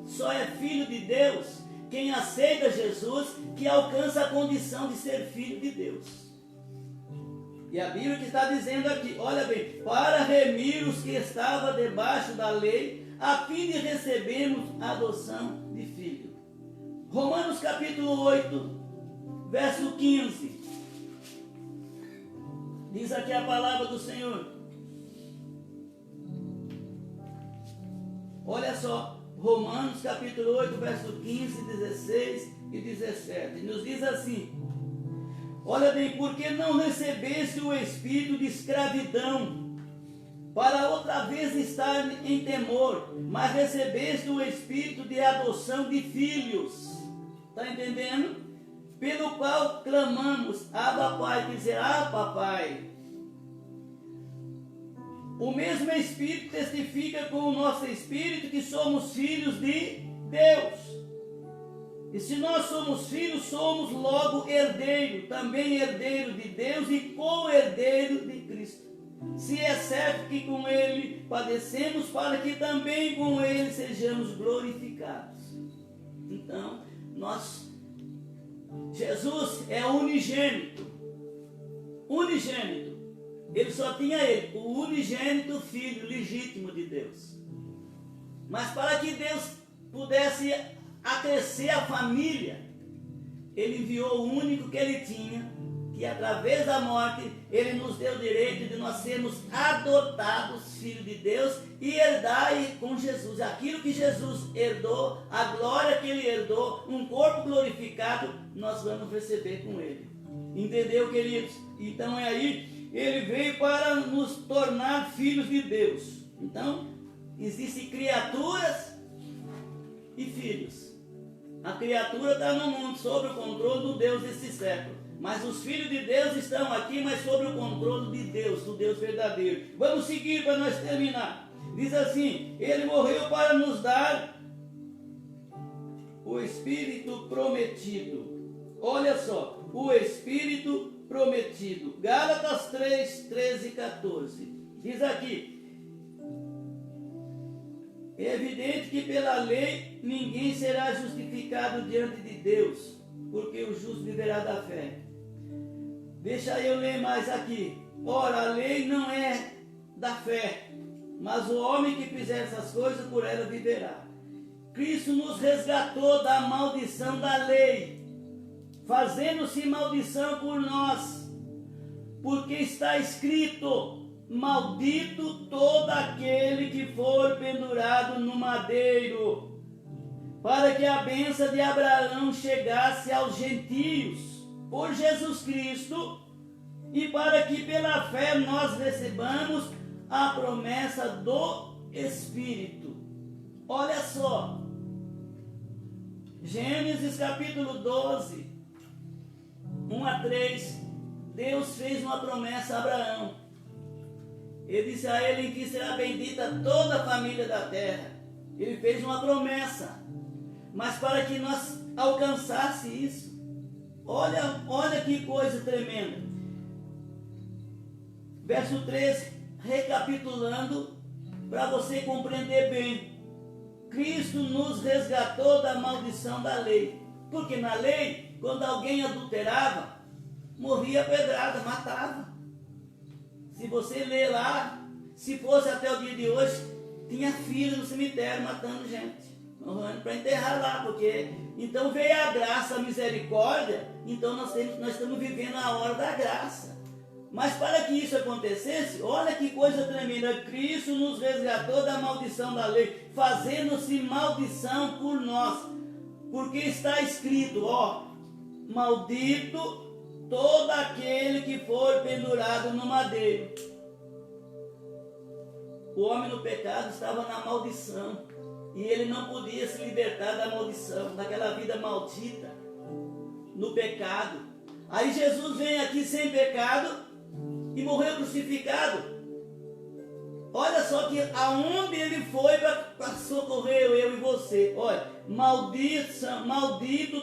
Só é filho de Deus quem aceita Jesus, que alcança a condição de ser filho de Deus. E a Bíblia que está dizendo aqui, olha bem, para remir os que estavam debaixo da lei, a fim de recebermos a adoção de filho. Romanos capítulo 8, verso 15. Diz aqui a palavra do Senhor. Olha só, Romanos capítulo 8, verso 15, 16 e 17. Nos diz assim, olha bem, porque não recebeste o espírito de escravidão, para outra vez estar em temor, mas recebeste o espírito de adoção de filhos. Está entendendo? Pelo qual clamamos, Abba Pai, quer dizer, Papai. O mesmo Espírito testifica com o nosso espírito que somos filhos de Deus. E se nós somos filhos, somos logo herdeiro, também herdeiro de Deus e co-herdeiro de Cristo. Se é certo que com Ele padecemos, para que também com Ele sejamos glorificados. Então, Jesus é unigênito. Unigênito. Ele só tinha Ele, o unigênito Filho legítimo de Deus. Mas para que Deus pudesse acrescer a família, Ele enviou o único que Ele tinha, que através da morte Ele nos deu o direito de nós sermos adotados filhos de Deus e herdar com Jesus aquilo que Jesus herdou, a glória que Ele herdou, um corpo glorificado, nós vamos receber com Ele. Entendeu, queridos? Então é aí, Ele veio para nos tornar filhos de Deus. Então, existem criaturas e filhos. A criatura está no mundo, sob o controle do Deus desse século. Mas os filhos de Deus estão aqui, mas sob o controle de Deus, do Deus verdadeiro. Vamos seguir para nós terminar. Diz assim: Ele morreu para nos dar o Espírito prometido. Olha só, o Espírito prometido. Gálatas 3, 13 e 14. Diz aqui: é evidente que pela lei ninguém será justificado diante de Deus, porque o justo viverá da fé. Deixa eu ler mais aqui. Ora, a lei não é da fé, mas o homem que fizer essas coisas, por ela viverá. Cristo nos resgatou da maldição da lei, fazendo-se maldição por nós, porque está escrito: maldito todo aquele que for pendurado no madeiro, para que a bênção de Abraão chegasse aos gentios por Jesus Cristo, e para que pela fé nós recebamos a promessa do Espírito. Olha só, Gênesis capítulo 12, 1 a 3, Deus fez uma promessa a Abraão. Ele disse a ele: em que será bendita toda a família da terra. Ele fez uma promessa, mas para que nós alcançasse isso, olha que coisa tremenda. Verso 13, recapitulando, para você compreender bem. Cristo nos resgatou da maldição da lei, porque na lei, quando alguém adulterava, morria pedrada, matava. Se você ler lá, se fosse até o dia de hoje, tinha filho no cemitério matando gente, morrendo para enterrar lá, porque então veio a graça, a misericórdia. Então nós estamos vivendo a hora da graça. Mas para que isso acontecesse, olha que coisa tremenda. Cristo nos resgatou da maldição da lei, fazendo-se maldição por nós, porque está escrito: maldito todo aquele que for pendurado no madeiro. O homem no pecado estava na maldição, e ele não podia se libertar da maldição, daquela vida maldita, no pecado. Aí Jesus vem aqui sem pecado e morreu crucificado. Olha só que aonde ele foi para socorrer eu e você. Olha, maldito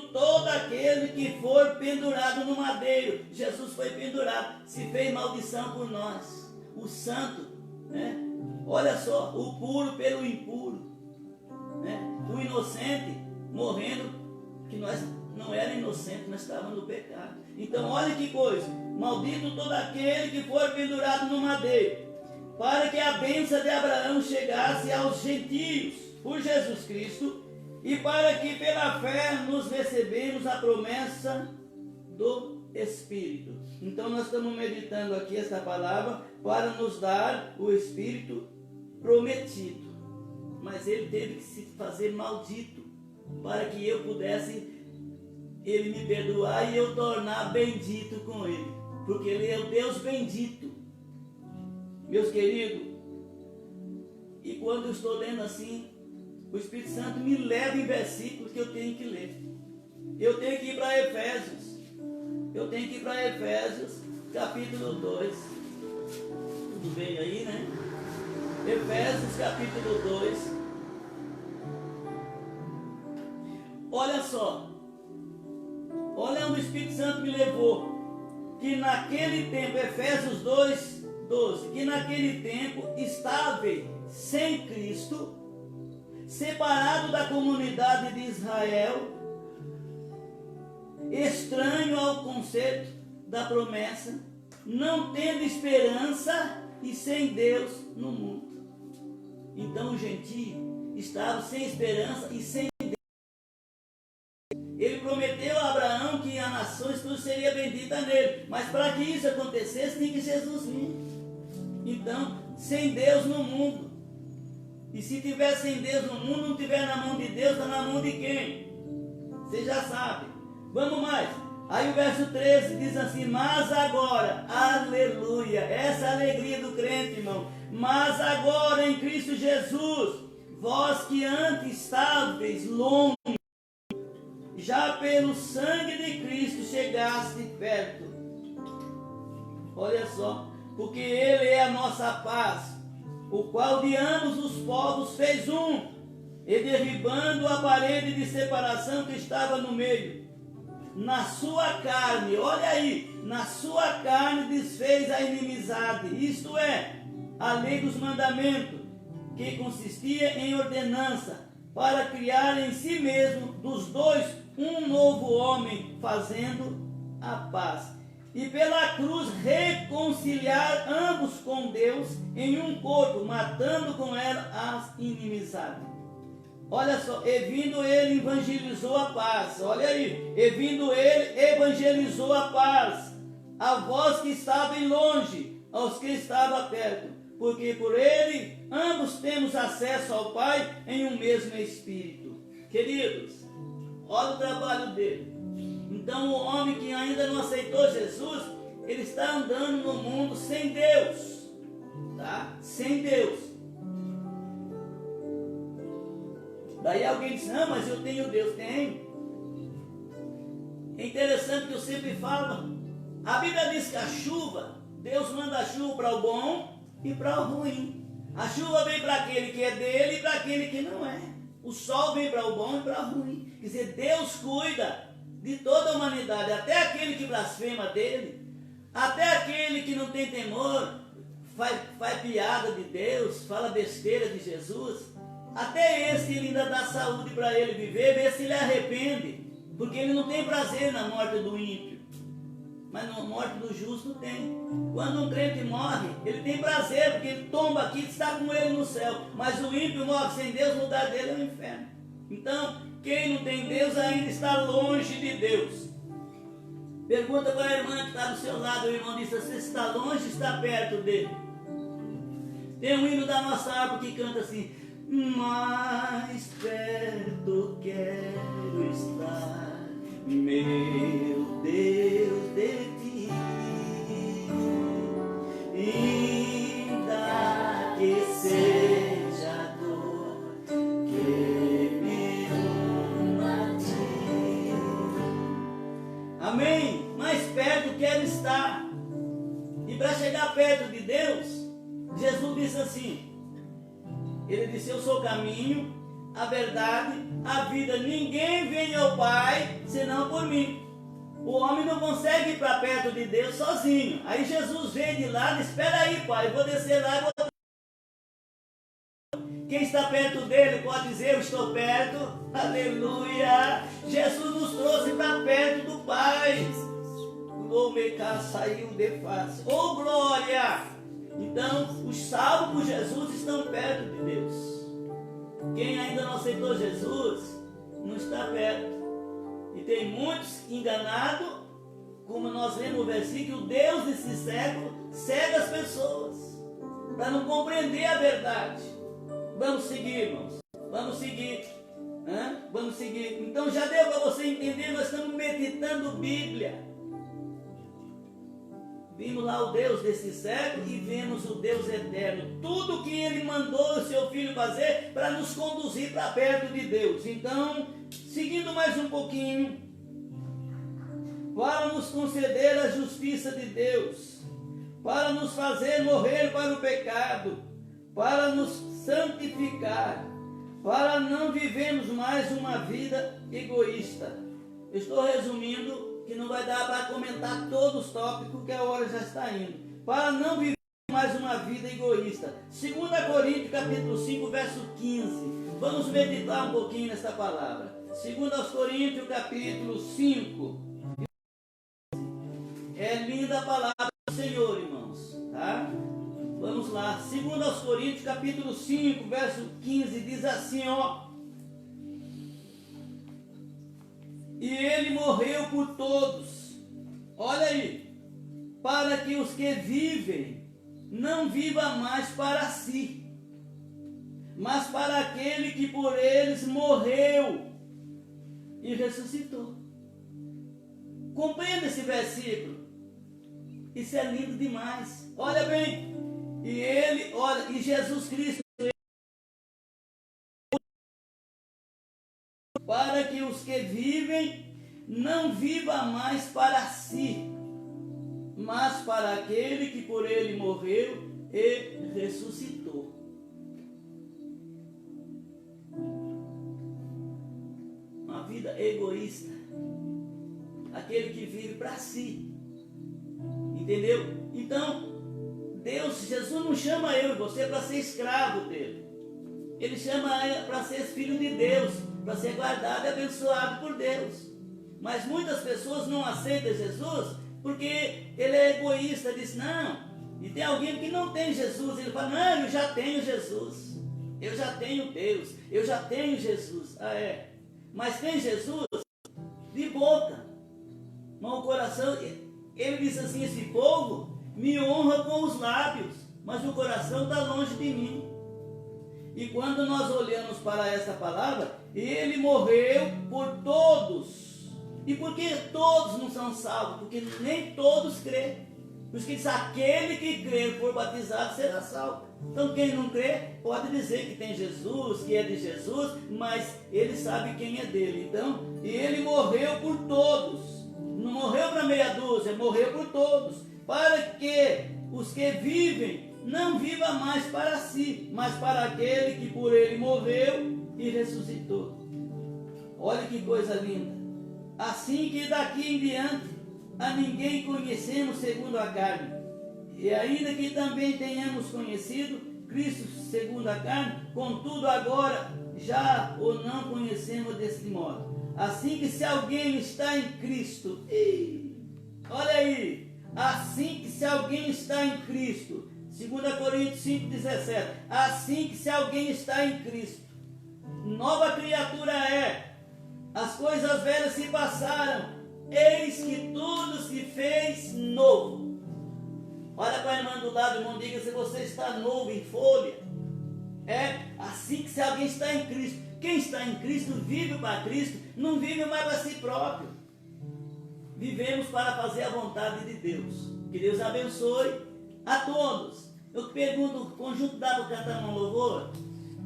todo aquele que for pendurado no madeiro. Jesus foi pendurado, se fez maldição por nós. O santo, né? Olha só, o puro pelo impuro, né? O inocente morrendo, que nós não era inocente, nós estávamos no pecado. Então olha que coisa: maldito todo aquele que for pendurado no madeiro, para que a bênção de Abraão chegasse aos gentios por Jesus Cristo, e para que pela fé nos recebemos a promessa do Espírito. Então nós estamos meditando aqui essa palavra para nos dar o Espírito prometido, mas ele teve que se fazer maldito para que eu pudesse, ele me perdoar e eu tornar bendito com ele, porque ele é o Deus bendito. Meus queridos, e quando eu estou lendo assim, o Espírito Santo me leva em versículos que eu tenho que ler. Eu tenho que ir para Efésios. Capítulo 2. Tudo bem aí, né? Efésios capítulo 2. Olha só, Olha onde o Espírito Santo me levou. Que naquele tempo, Efésios 2, 12, que naquele tempo estáveis sem Cristo, separado da comunidade de Israel, estranho ao conceito da promessa, não tendo esperança e sem Deus no mundo. Então o gentio estava sem esperança e sem Deus. Ele prometeu a Abraão que a nações tudo seria bendita nele, mas para que isso acontecesse tem que Jesus vir. Então, sem Deus no mundo. E se tiver sem Deus no mundo, não tiver na mão de Deus, está na mão de quem? Você já sabe. Vamos mais. Aí o verso 13 diz assim: mas agora, aleluia, essa é a alegria do crente, irmão. Mas agora em Cristo Jesus, vós que antes estáveis longe, já pelo sangue de Cristo chegaste perto. Olha só, porque Ele é a nossa paz, o qual de ambos os povos fez um, e derribando a parede de separação que estava no meio, na sua carne, olha aí, na sua carne desfez a inimizade, isto é, a lei dos mandamentos, que consistia em ordenança, para criar em si mesmo dos dois um novo homem, fazendo a paz. E pela cruz reconciliar ambos com Deus em um corpo, matando com ela as inimizades. Olha só, e vindo ele evangelizou a paz. Olha aí, e vindo ele evangelizou a paz a vós que estavam longe, aos que estavam perto, porque por ele ambos temos acesso ao Pai em um mesmo Espírito. Queridos, olha o trabalho dele. Então o homem que ainda não aceitou Jesus, ele está andando no mundo sem Deus, tá? Sem Deus. Daí alguém diz: não, mas eu tenho Deus. Tem. É interessante que eu sempre falo, a Bíblia diz que a chuva, Deus manda a chuva para o bom e para o ruim. A chuva vem para aquele que é dele e para aquele que não é. O sol vem para o bom e para o ruim. Quer dizer, Deus cuida de toda a humanidade, até aquele que blasfema dele, até aquele que não tem temor, faz piada de Deus, fala besteira de Jesus, até esse ele ainda dá saúde para ele viver, vê se ele arrepende, porque ele não tem prazer na morte do ímpio, mas na morte do justo tem. Quando um crente morre, ele tem prazer, porque ele tomba aqui e está com ele no céu, mas o ímpio morre sem Deus, o lugar dele é o inferno. Então, quem não tem Deus ainda está longe de Deus. Pergunta para a irmã que está do seu lado, o irmão disse: você está longe ou está perto dele? Tem um hino da nossa harpa que canta assim: mais perto quero estar, meu Deus, de ti, ainda que seja dor que me uma a ti. Amém? Mais perto quero estar. E para chegar perto de Deus, Jesus disse assim, ele disse: eu sou o caminho, a verdade, a vida. Ninguém vem ao Pai senão por mim. O homem não consegue ir para perto de Deus sozinho. Aí Jesus vem de lá e diz: espera aí, Pai, eu vou descer lá e vou... Quem está perto dele pode dizer: eu estou perto. Aleluia! Jesus nos trouxe para perto do Pai. O meca saiu de face. Oh, glória! Então, os salvos por Jesus estão perto de Deus. Quem ainda não aceitou Jesus, não está perto. E tem muitos enganados, como nós lemos no versículo: Deus desse século cega as pessoas, para não compreender a verdade. Vamos seguir, irmãos. Vamos seguir. Vamos seguir. Então já deu para você entender, nós estamos meditando Bíblia. Vimos lá o Deus desse século e vemos o Deus eterno. Tudo que Ele mandou o seu Filho fazer para nos conduzir para perto de Deus. Então, seguindo mais um pouquinho, para nos conceder a justiça de Deus, para nos fazer morrer para o pecado, para nos santificar, para não vivermos mais uma vida egoísta. Estou resumindo, que não vai dar para comentar todos os tópicos, que a hora já está indo. Para não viver mais uma vida egoísta. 2 Coríntios capítulo 5, verso 15. Vamos meditar um pouquinho nessa palavra. 2 Coríntios capítulo 5. É linda a palavra do Senhor, irmãos. Tá? Vamos lá. 2 Coríntios capítulo 5, verso 15. Diz assim, ó. E ele morreu por todos. Olha aí. Para que os que vivem não vivam mais para si, mas para aquele que por eles morreu e ressuscitou. Compreenda esse versículo. Isso é lindo demais. Olha bem. E Jesus Cristo, para que os que vivem não vivam mais para si, mas para aquele que por ele morreu e ressuscitou. Uma vida egoísta, aquele que vive para si, entendeu? Então, Jesus não chama eu e você para ser escravo dele. Ele chama para ser filho de Deus, para ser guardado e abençoado por Deus. Mas muitas pessoas não aceitam Jesus porque ele é egoísta, diz não. E tem alguém que não tem Jesus, ele fala, não, eu já tenho Jesus, eu já tenho Deus, eu já tenho Jesus. Ah, é. Mas tem Jesus de boca, mas o coração, ele diz assim, esse povo me honra com os lábios, mas o coração está longe de mim. E quando nós olhamos para essa palavra, ele morreu por todos. E por que todos não são salvos? Porque nem todos creem. Por isso que diz, aquele que crê e for batizado será salvo. Então quem não crê pode dizer que tem Jesus, que é de Jesus, mas ele sabe quem é dele. Então, e ele morreu por todos. Não morreu para meia dúzia, morreu por todos. Para que os que vivem não vivam mais para si, mas para aquele que por ele morreu e ressuscitou. Olha que coisa linda. Assim que daqui em diante a ninguém conhecemos segundo a carne. E ainda que também tenhamos conhecido Cristo segundo a carne, contudo agora já o não conhecemos desse modo. Assim que se alguém está em Cristo, olha aí, assim que se alguém está em Cristo, 2 Coríntios 5,17, assim que se alguém está em Cristo, nova criatura é, as coisas velhas se passaram, eis que tudo se fez novo. Olha para a irmã do lado, irmão, diga se você está novo em folha. É assim que se alguém está em Cristo. Quem está em Cristo vive para Cristo, não vive mais para si próprio. Vivemos para fazer a vontade de Deus. Que Deus abençoe a todos. Eu pergunto, o conjunto dá para cantar um louvor?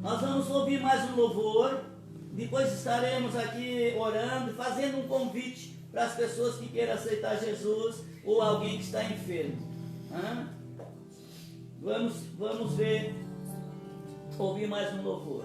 Nós vamos ouvir mais um louvor. Depois estaremos aqui orando, fazendo um convite para as pessoas que queiram aceitar Jesus ou alguém que está enfermo. Vamos ver, ouvir mais um louvor.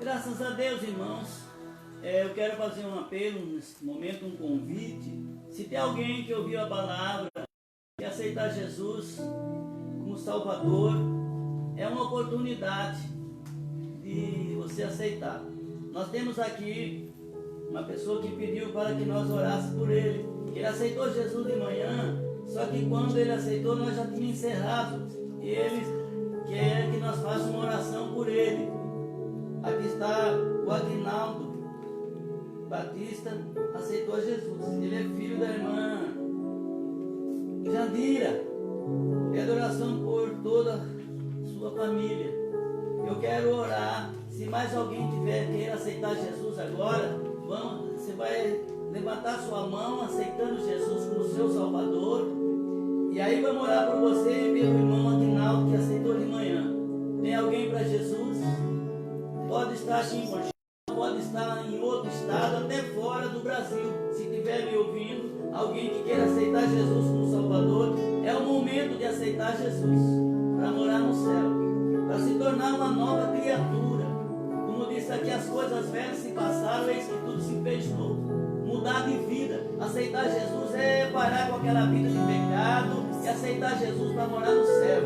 Graças a Deus, irmãos, eu quero fazer um apelo nesse momento, um convite. Se tem alguém que ouviu a palavra e aceitar Jesus como Salvador, é uma oportunidade de você aceitar. Nós temos aqui uma pessoa que pediu para que nós orássemos por ele. Ele aceitou Jesus de manhã, só que quando ele aceitou nós já tínhamos encerrado. E ele quer que nós façamos uma oração por ele. Aqui está o Aguinaldo Batista, aceitou Jesus. Ele é filho da irmã Jandira. Pede oração por toda a sua família. Eu quero orar. Se mais alguém tiver queira aceitar Jesus agora, você vai levantar sua mão aceitando Jesus como seu Salvador. E aí vamos orar por você e pelo irmão Aguinaldo que aceitou de manhã. Tem alguém para Jesus? Pode estar aqui em Mogi, pode estar em outro estado, até fora do Brasil. Se estiver me ouvindo, alguém que queira aceitar Jesus como Salvador, é o momento de aceitar Jesus para morar no céu, para se tornar uma nova criatura. Como disse aqui, as coisas velhas se passaram, eis que tudo se fez novo. Mudar de vida, aceitar Jesus é parar com aquela vida de pecado e aceitar Jesus para morar no céu.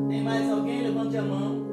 Tem mais alguém? Levante a mão.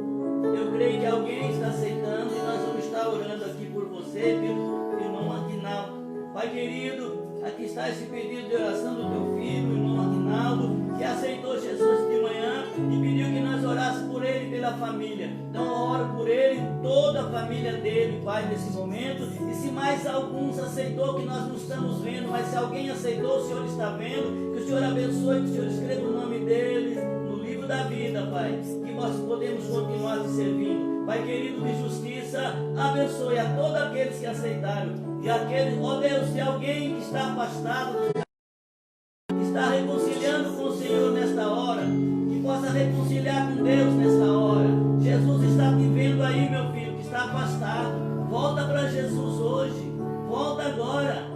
Eu creio que alguém está aceitando e nós vamos estar orando aqui por você, pelo irmão Aguinaldo. Pai querido, aqui está esse pedido de oração do teu filho, o irmão Aguinaldo, que aceitou Jesus de manhã e pediu que nós orássemos por ele e pela família. Então eu oro por ele e toda a família dele, Pai, nesse momento. E se mais alguns aceitou, que nós não estamos vendo, mas se alguém aceitou, o Senhor está vendo, que o Senhor abençoe, que o Senhor escreva o nome deles no livro da vida, Pai, que nós podemos continuar te servindo. Pai querido de justiça, abençoe a todos aqueles que aceitaram. E aquele, ó Deus, se alguém que está afastado, que está reconciliando com o Senhor nesta hora, que possa reconciliar com Deus nesta hora. Jesus está te vendo aí, meu filho, que está afastado. Volta para Jesus hoje. Volta agora.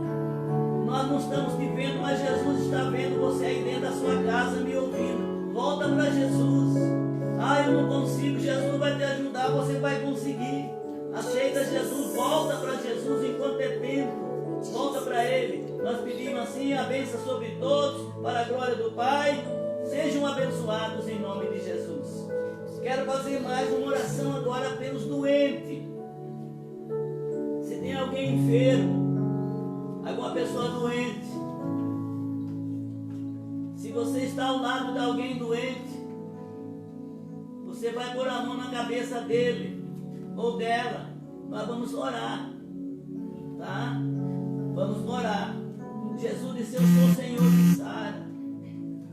Nós não estamos te vendo, mas Jesus está vendo você aí dentro da sua casa me ouvindo. Volta para Jesus. Ah, eu não consigo. Jesus vai te ajudar, você vai conseguir. Aceita Jesus, volta para Jesus enquanto é tempo. Volta para Ele. Nós pedimos assim a bênção sobre todos, para a glória do Pai. Sejam abençoados em nome de Jesus. Quero fazer mais uma oração agora pelos doentes. Se tem alguém enfermo, alguma pessoa doente, se você está ao lado de alguém doente, você vai pôr a mão na cabeça dele ou dela. Nós vamos orar, tá? Vamos orar. Jesus disse: eu sou o Senhor que sara.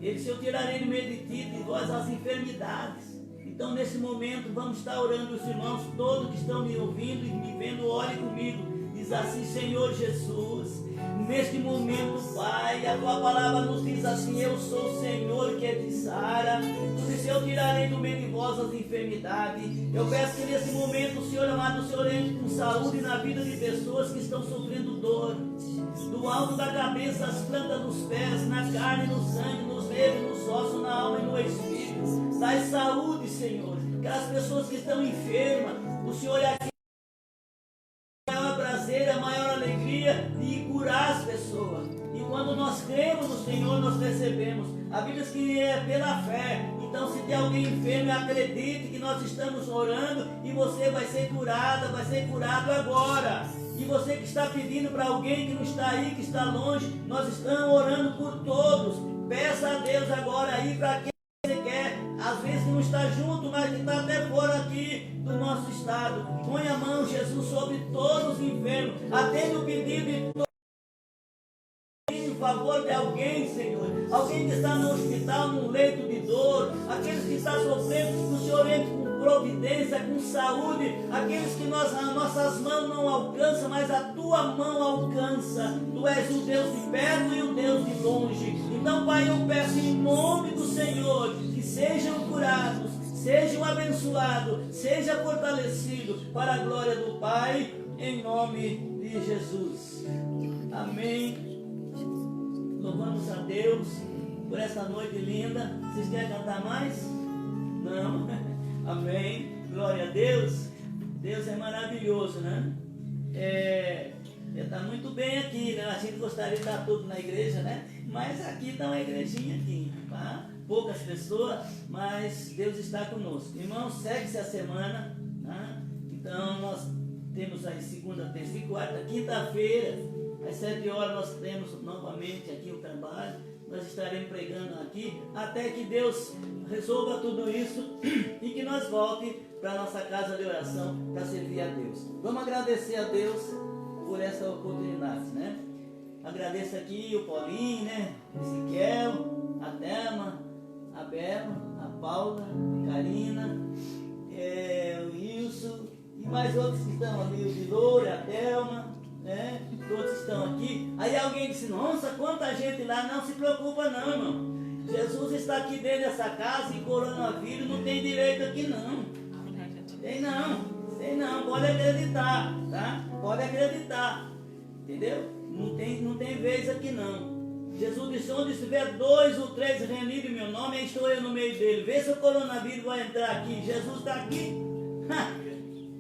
Ele disse: eu tirarei do meio de ti, de vós, as enfermidades. Então nesse momento vamos estar orando. Os irmãos todos que estão me ouvindo e me vendo, ore comigo. Diz assim: Senhor Jesus, neste momento, Pai, a tua palavra nos diz assim: eu sou o Senhor que te sara. Tu disse: eu tirarei do meio de vós as enfermidades. Eu peço que nesse momento, o Senhor amado, o Senhor entre com saúde na vida de pessoas que estão sofrendo dor, do alto da cabeça às plantas dos pés, na carne, no sangue, nos nervos, nos ossos, na alma e no espírito. Dai saúde, Senhor. Aquelas pessoas que estão enfermas, o Senhor é aqui. A maior alegria de curar as pessoas. E quando nós cremos no Senhor, nós recebemos. A Bíblia diz que é pela fé. Então, se tem alguém enfermo, acredite que nós estamos orando e você vai ser curada, vai ser curado agora. E você que está pedindo para alguém que não está aí, que está longe, nós estamos orando por todos. Peça a Deus agora aí para quem você quer. Às vezes não está junto, mas que está até fora aqui do nosso estado. Põe a mão, Jesus, sobre todos os enfermos. Atende o pedido de todos. Em favor de alguém, Senhor. Alguém que está no hospital, num leito de dor. Aqueles que estão sofrendo, que o Senhor entre com providência, com saúde. Aqueles que as nossas mãos não alcançam, mas a tua mão alcança. Tu és o Deus de perto e o Deus de longe. Então, Pai, eu peço em nome do Senhor que sejam curados, sejam abençoados, seja fortalecido para a glória do Pai, em nome de Jesus. Amém. Louvamos a Deus por essa noite linda. Vocês querem cantar mais? Não? Amém. Glória a Deus. Deus é maravilhoso, né? Está muito bem aqui, né? A gente gostaria de estar tudo na igreja, né? Mas aqui está uma igrejinha aqui, tá? Poucas pessoas, mas Deus está conosco. Irmãos, segue-se a semana, tá? Então nós temos aí segunda, terça e quarta, quinta-feira, às 7 horas nós temos novamente aqui o trabalho. Nós estaremos pregando aqui até que Deus resolva tudo isso e que nós voltemos para a nossa casa de oração para servir a Deus. Vamos agradecer a Deus por essa oportunidade, né? Agradeço aqui o Paulinho, né? Ezequiel, a Thelma, a Bela, a Paula, a Karina, o Wilson e mais outros que estão ali, o Viloura, a Thelma, né? Todos estão aqui. Aí alguém disse: nossa, quanta gente lá. Não se preocupa não, irmão. Jesus está aqui dentro dessa casa e coronavírus não tem direito aqui não. Tem não, pode acreditar, tá? Pode acreditar, entendeu? Não tem vez aqui não. Jesus disse, onde estiver 2 ou 3 reunidos em meu nome, aí estou eu no meio dele. Vê se o coronavírus vai entrar aqui. Jesus está aqui.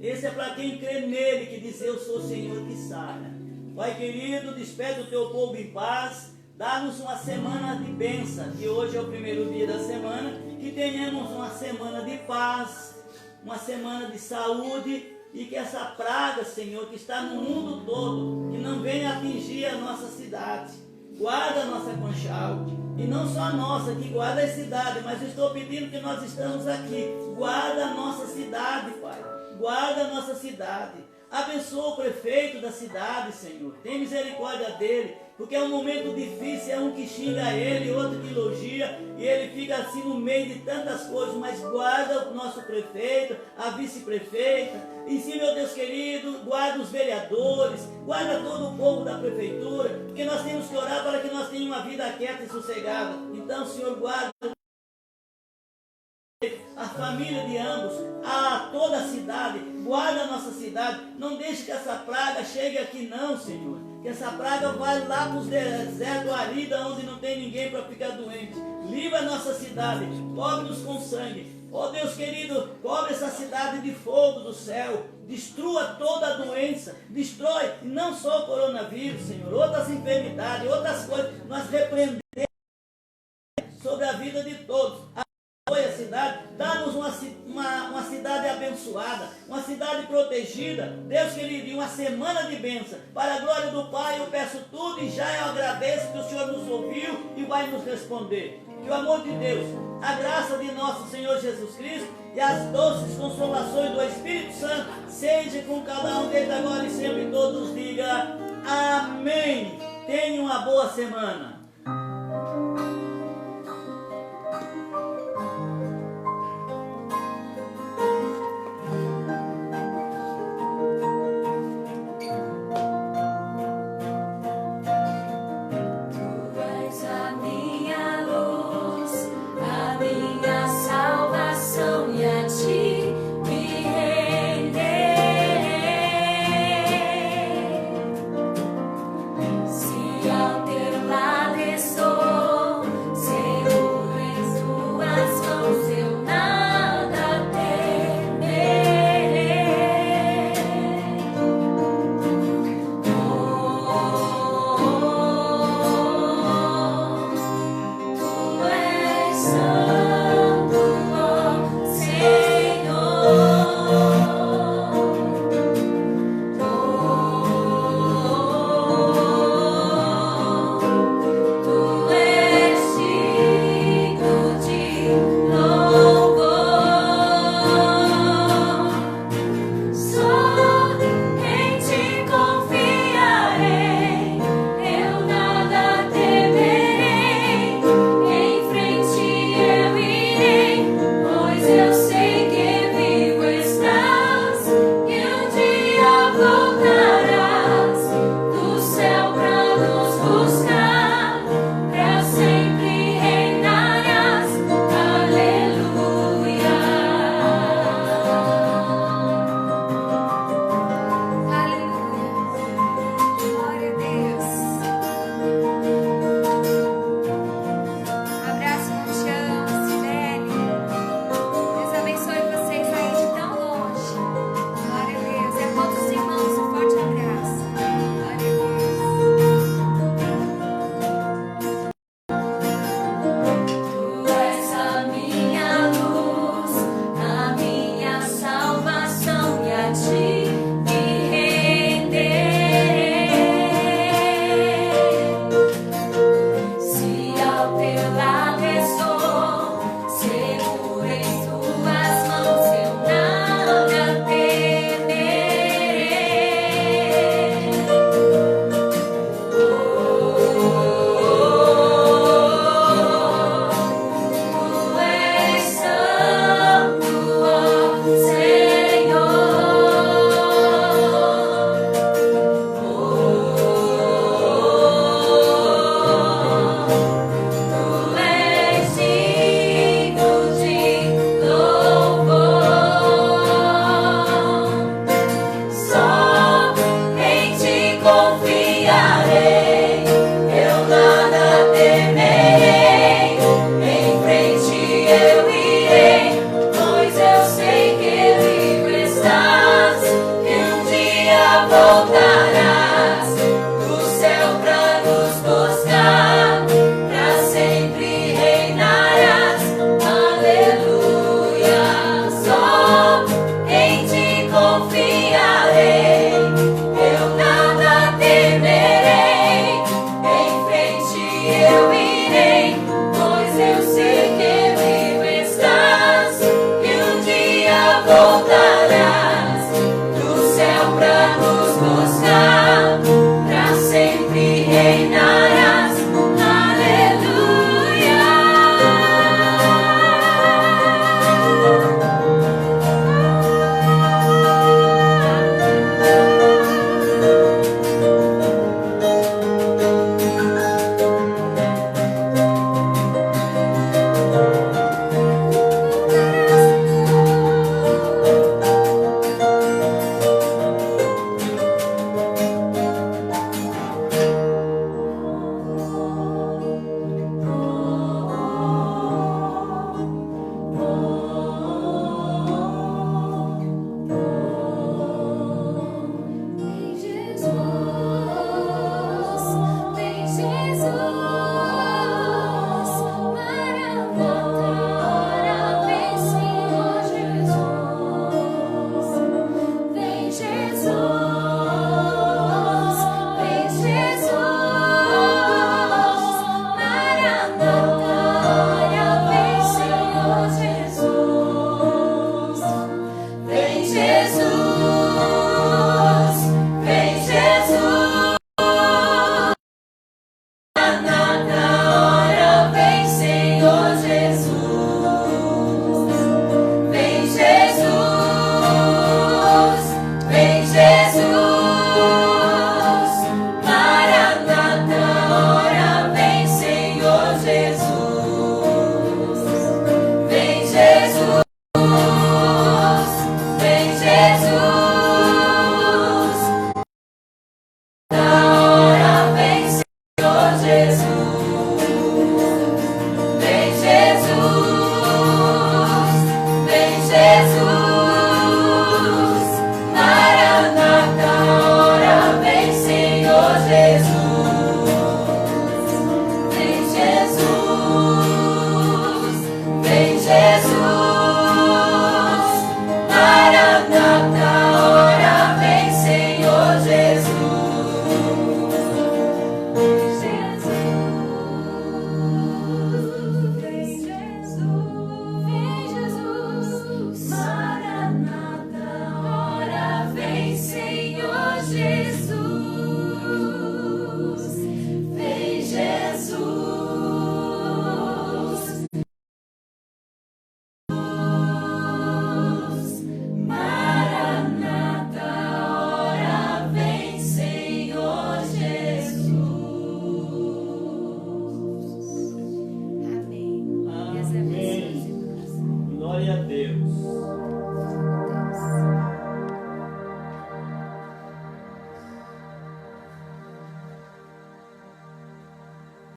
Esse é para quem crê nele, que diz, eu sou o Senhor que sara. Pai querido, despede o teu povo em paz. Dá-nos uma semana de bênção, que hoje é o primeiro dia da semana. Que tenhamos uma semana de paz, uma semana de saúde. E que essa praga, Senhor, que está no mundo todo, que não venha atingir a nossa cidade. Guarda a nossa Conchal. E não só a nossa, que guarda a cidade, mas estou pedindo que nós estamos aqui. Guarda a nossa cidade, Pai. Guarda a nossa cidade. Abençoa o prefeito da cidade, Senhor. Tem misericórdia dele, porque é um momento difícil, é um que xinga ele, outro que elogia, e ele fica assim no meio de tantas coisas, mas guarda o nosso prefeito, a vice-prefeita, em si, meu Deus querido, guarda os vereadores, guarda todo o povo da prefeitura, porque nós temos que orar para que nós tenhamos uma vida quieta e sossegada. Então, Senhor, guarda a família de ambos, a toda a cidade, guarda a nossa cidade, não deixe que essa praga chegue aqui não, Senhor, que essa praga vai lá para os desertos áridos, onde não tem ninguém para ficar doente. Livra a nossa cidade, cobre-nos com sangue, ó Deus querido, cobre essa cidade de fogo do céu, destrua toda a doença, destrói, não só o coronavírus, Senhor, outras enfermidades, outras coisas, nós repreendemos sobre a vida de todos. A cidade, dá-nos uma cidade abençoada, uma cidade protegida, Deus querido, e uma semana de bênção, para a glória do Pai. Eu peço tudo e já eu agradeço que o Senhor nos ouviu e vai nos responder. Que o amor de Deus, a graça de nosso Senhor Jesus Cristo e as doces consolações do Espírito Santo seja com cada um deles agora e sempre. Todos digam amém. Tenha uma boa semana.